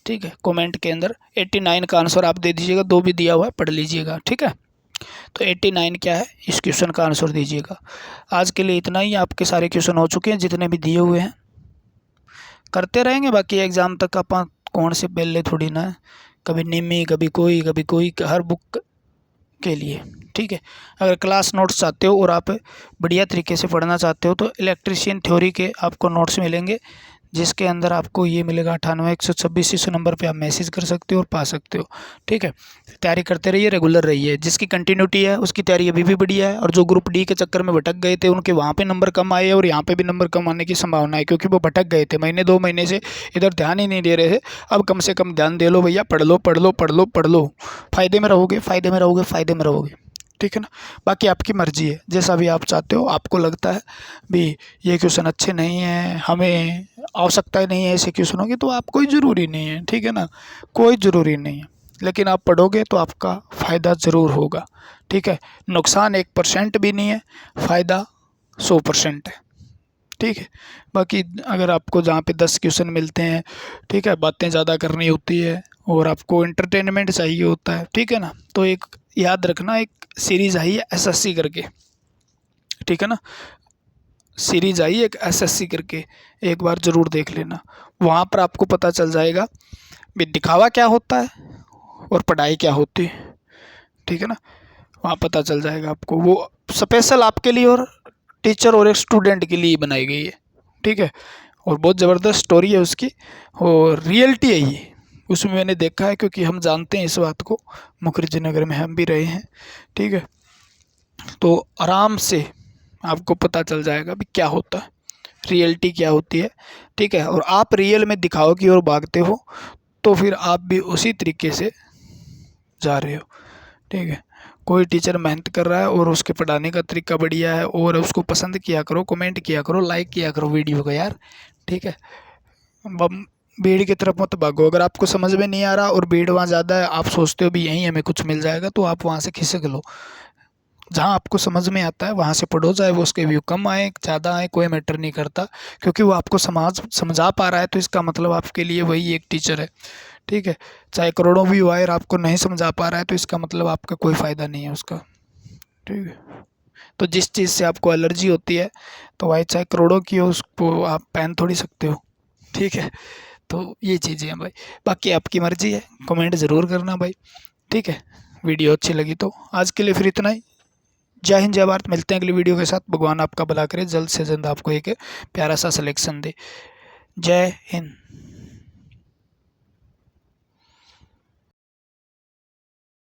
Speaker 1: ठीक है, कमेंट के अंदर 89 का आंसर आप दे दीजिएगा, 2 भी दिया हुआ है, पढ़ लीजिएगा। ठीक है, तो 89 क्या है, इस क्वेश्चन का आंसर दीजिएगा। आज के लिए इतना ही, आपके सारे क्वेश्चन हो चुके हैं जितने भी दिए हुए हैं, करते रहेंगे। बाकी एग्ज़ाम तक अपन कौन से पहले थोड़ी ना, कभी निमी कभी कोई हर बुक के लिए। ठीक है, अगर क्लास नोट्स चाहते हो और आप बढ़िया तरीके से पढ़ना चाहते हो तो इलेक्ट्रीशियन थ्योरी के आपको नोट्स मिलेंगे, जिसके अंदर आपको ये मिलेगा 98 126 इस नंबर पे आप मैसेज कर सकते हो और पा सकते हो। ठीक है, तैयारी करते रहिए, रेगुलर रहिए। जिसकी कंटिन्यूटी है उसकी तैयारी अभी भी बढ़िया है, और जो ग्रुप डी के चक्कर में भटक गए थे उनके वहाँ पे नंबर कम आए और यहाँ पे भी नंबर कम आने की संभावना है, क्योंकि वो भटक गए थे, महीने 2 महीने से इधर ध्यान ही नहीं दे रहे थे। अब कम से कम ध्यान दे लो भैया, पढ़ लो पढ़ लो पढ़ लो पढ़ लो, फायदे में रहोगे फायदे में रहोगे फायदे में रहोगे। ठीक है ना, बाकी आपकी मर्जी है, जैसा भी आप चाहते हो। आपको लगता है भी ये क्वेश्चन अच्छे नहीं हैं, हमें आवश्यकता ही नहीं है ऐसे क्वेश्चनों की, तो आप, कोई ज़रूरी नहीं है। ठीक है ना, कोई ज़रूरी नहीं है, लेकिन आप पढ़ोगे तो आपका फ़ायदा ज़रूर होगा। ठीक है, नुकसान 1% भी नहीं है, फ़ायदा 100% है। ठीक है, बाकी अगर आपको जहाँ पे 10 क्वेश्चन मिलते हैं, ठीक है, बातें ज़्यादा करनी होती है और आपको एंटरटेनमेंट चाहिए होता है, ठीक है ना, तो एक याद रखना, एक सीरीज़ आई है SSC करके, ठीक है ना, सीरीज़ आई है एक SSC करके, एक बार ज़रूर देख लेना। वहाँ पर आपको पता चल जाएगा भी दिखावा क्या होता है और पढ़ाई क्या होती है। ठीक है ना, वहाँ पता चल जाएगा आपको, वो स्पेशल आपके लिए और टीचर और एक स्टूडेंट के लिए बनाई गई है। ठीक है, और बहुत ज़बरदस्त स्टोरी है उसकी, और रियलिटी है ये, उसमें मैंने देखा है, क्योंकि हम जानते हैं इस बात को, मुखर्जी नगर में हम भी रहे हैं। ठीक है, तो आराम से आपको पता चल जाएगा भी क्या होता है, रियलिटी क्या होती है। ठीक है, और आप रियल में दिखाओ की ओर भागते हो तो फिर आप भी उसी तरीके से जा रहे हो। ठीक है, कोई टीचर मेहनत कर रहा है और उसके पढ़ाने का तरीका बढ़िया है, और उसको पसंद किया करो, कमेंट किया करो, लाइक किया करो वीडियो को यार। ठीक है, भीड़ की तरफ मत भागो। अगर आपको समझ में नहीं आ रहा और भीड़ वहाँ ज़्यादा है, आप सोचते हो भी यहीं हमें कुछ मिल जाएगा, तो आप वहाँ से खिसक लो। जहाँ आपको समझ में आता है वहाँ से पढ़ो, चाहे वो उसके व्यू कम आए ज़्यादा आए, कोई मैटर नहीं करता, क्योंकि वो आपको समझा पा रहा है, तो इसका मतलब आपके लिए वही एक टीचर है। ठीक है, चाहे करोड़ों व्यू आए और आपको नहीं समझा पा रहा है, तो इसका मतलब आपका कोई फ़ायदा नहीं है उसका। ठीक है, तो जिस चीज़ से आपको एलर्जी होती है, तो भाई चाहे करोड़ों की हो, उसको आप पहन थोड़ी सकते हो। ठीक है, तो ये चीज़ें हैं भाई, बाकी आपकी मर्ज़ी है, कमेंट ज़रूर करना भाई। ठीक है, वीडियो अच्छी लगी तो आज के लिए फिर इतना ही। जय हिंद जय भारत, मिलते हैं अगली वीडियो के साथ। भगवान आपका भला करे, जल्द से जल्द आपको एक प्यारा सा सिलेक्शन दे। जय हिंद।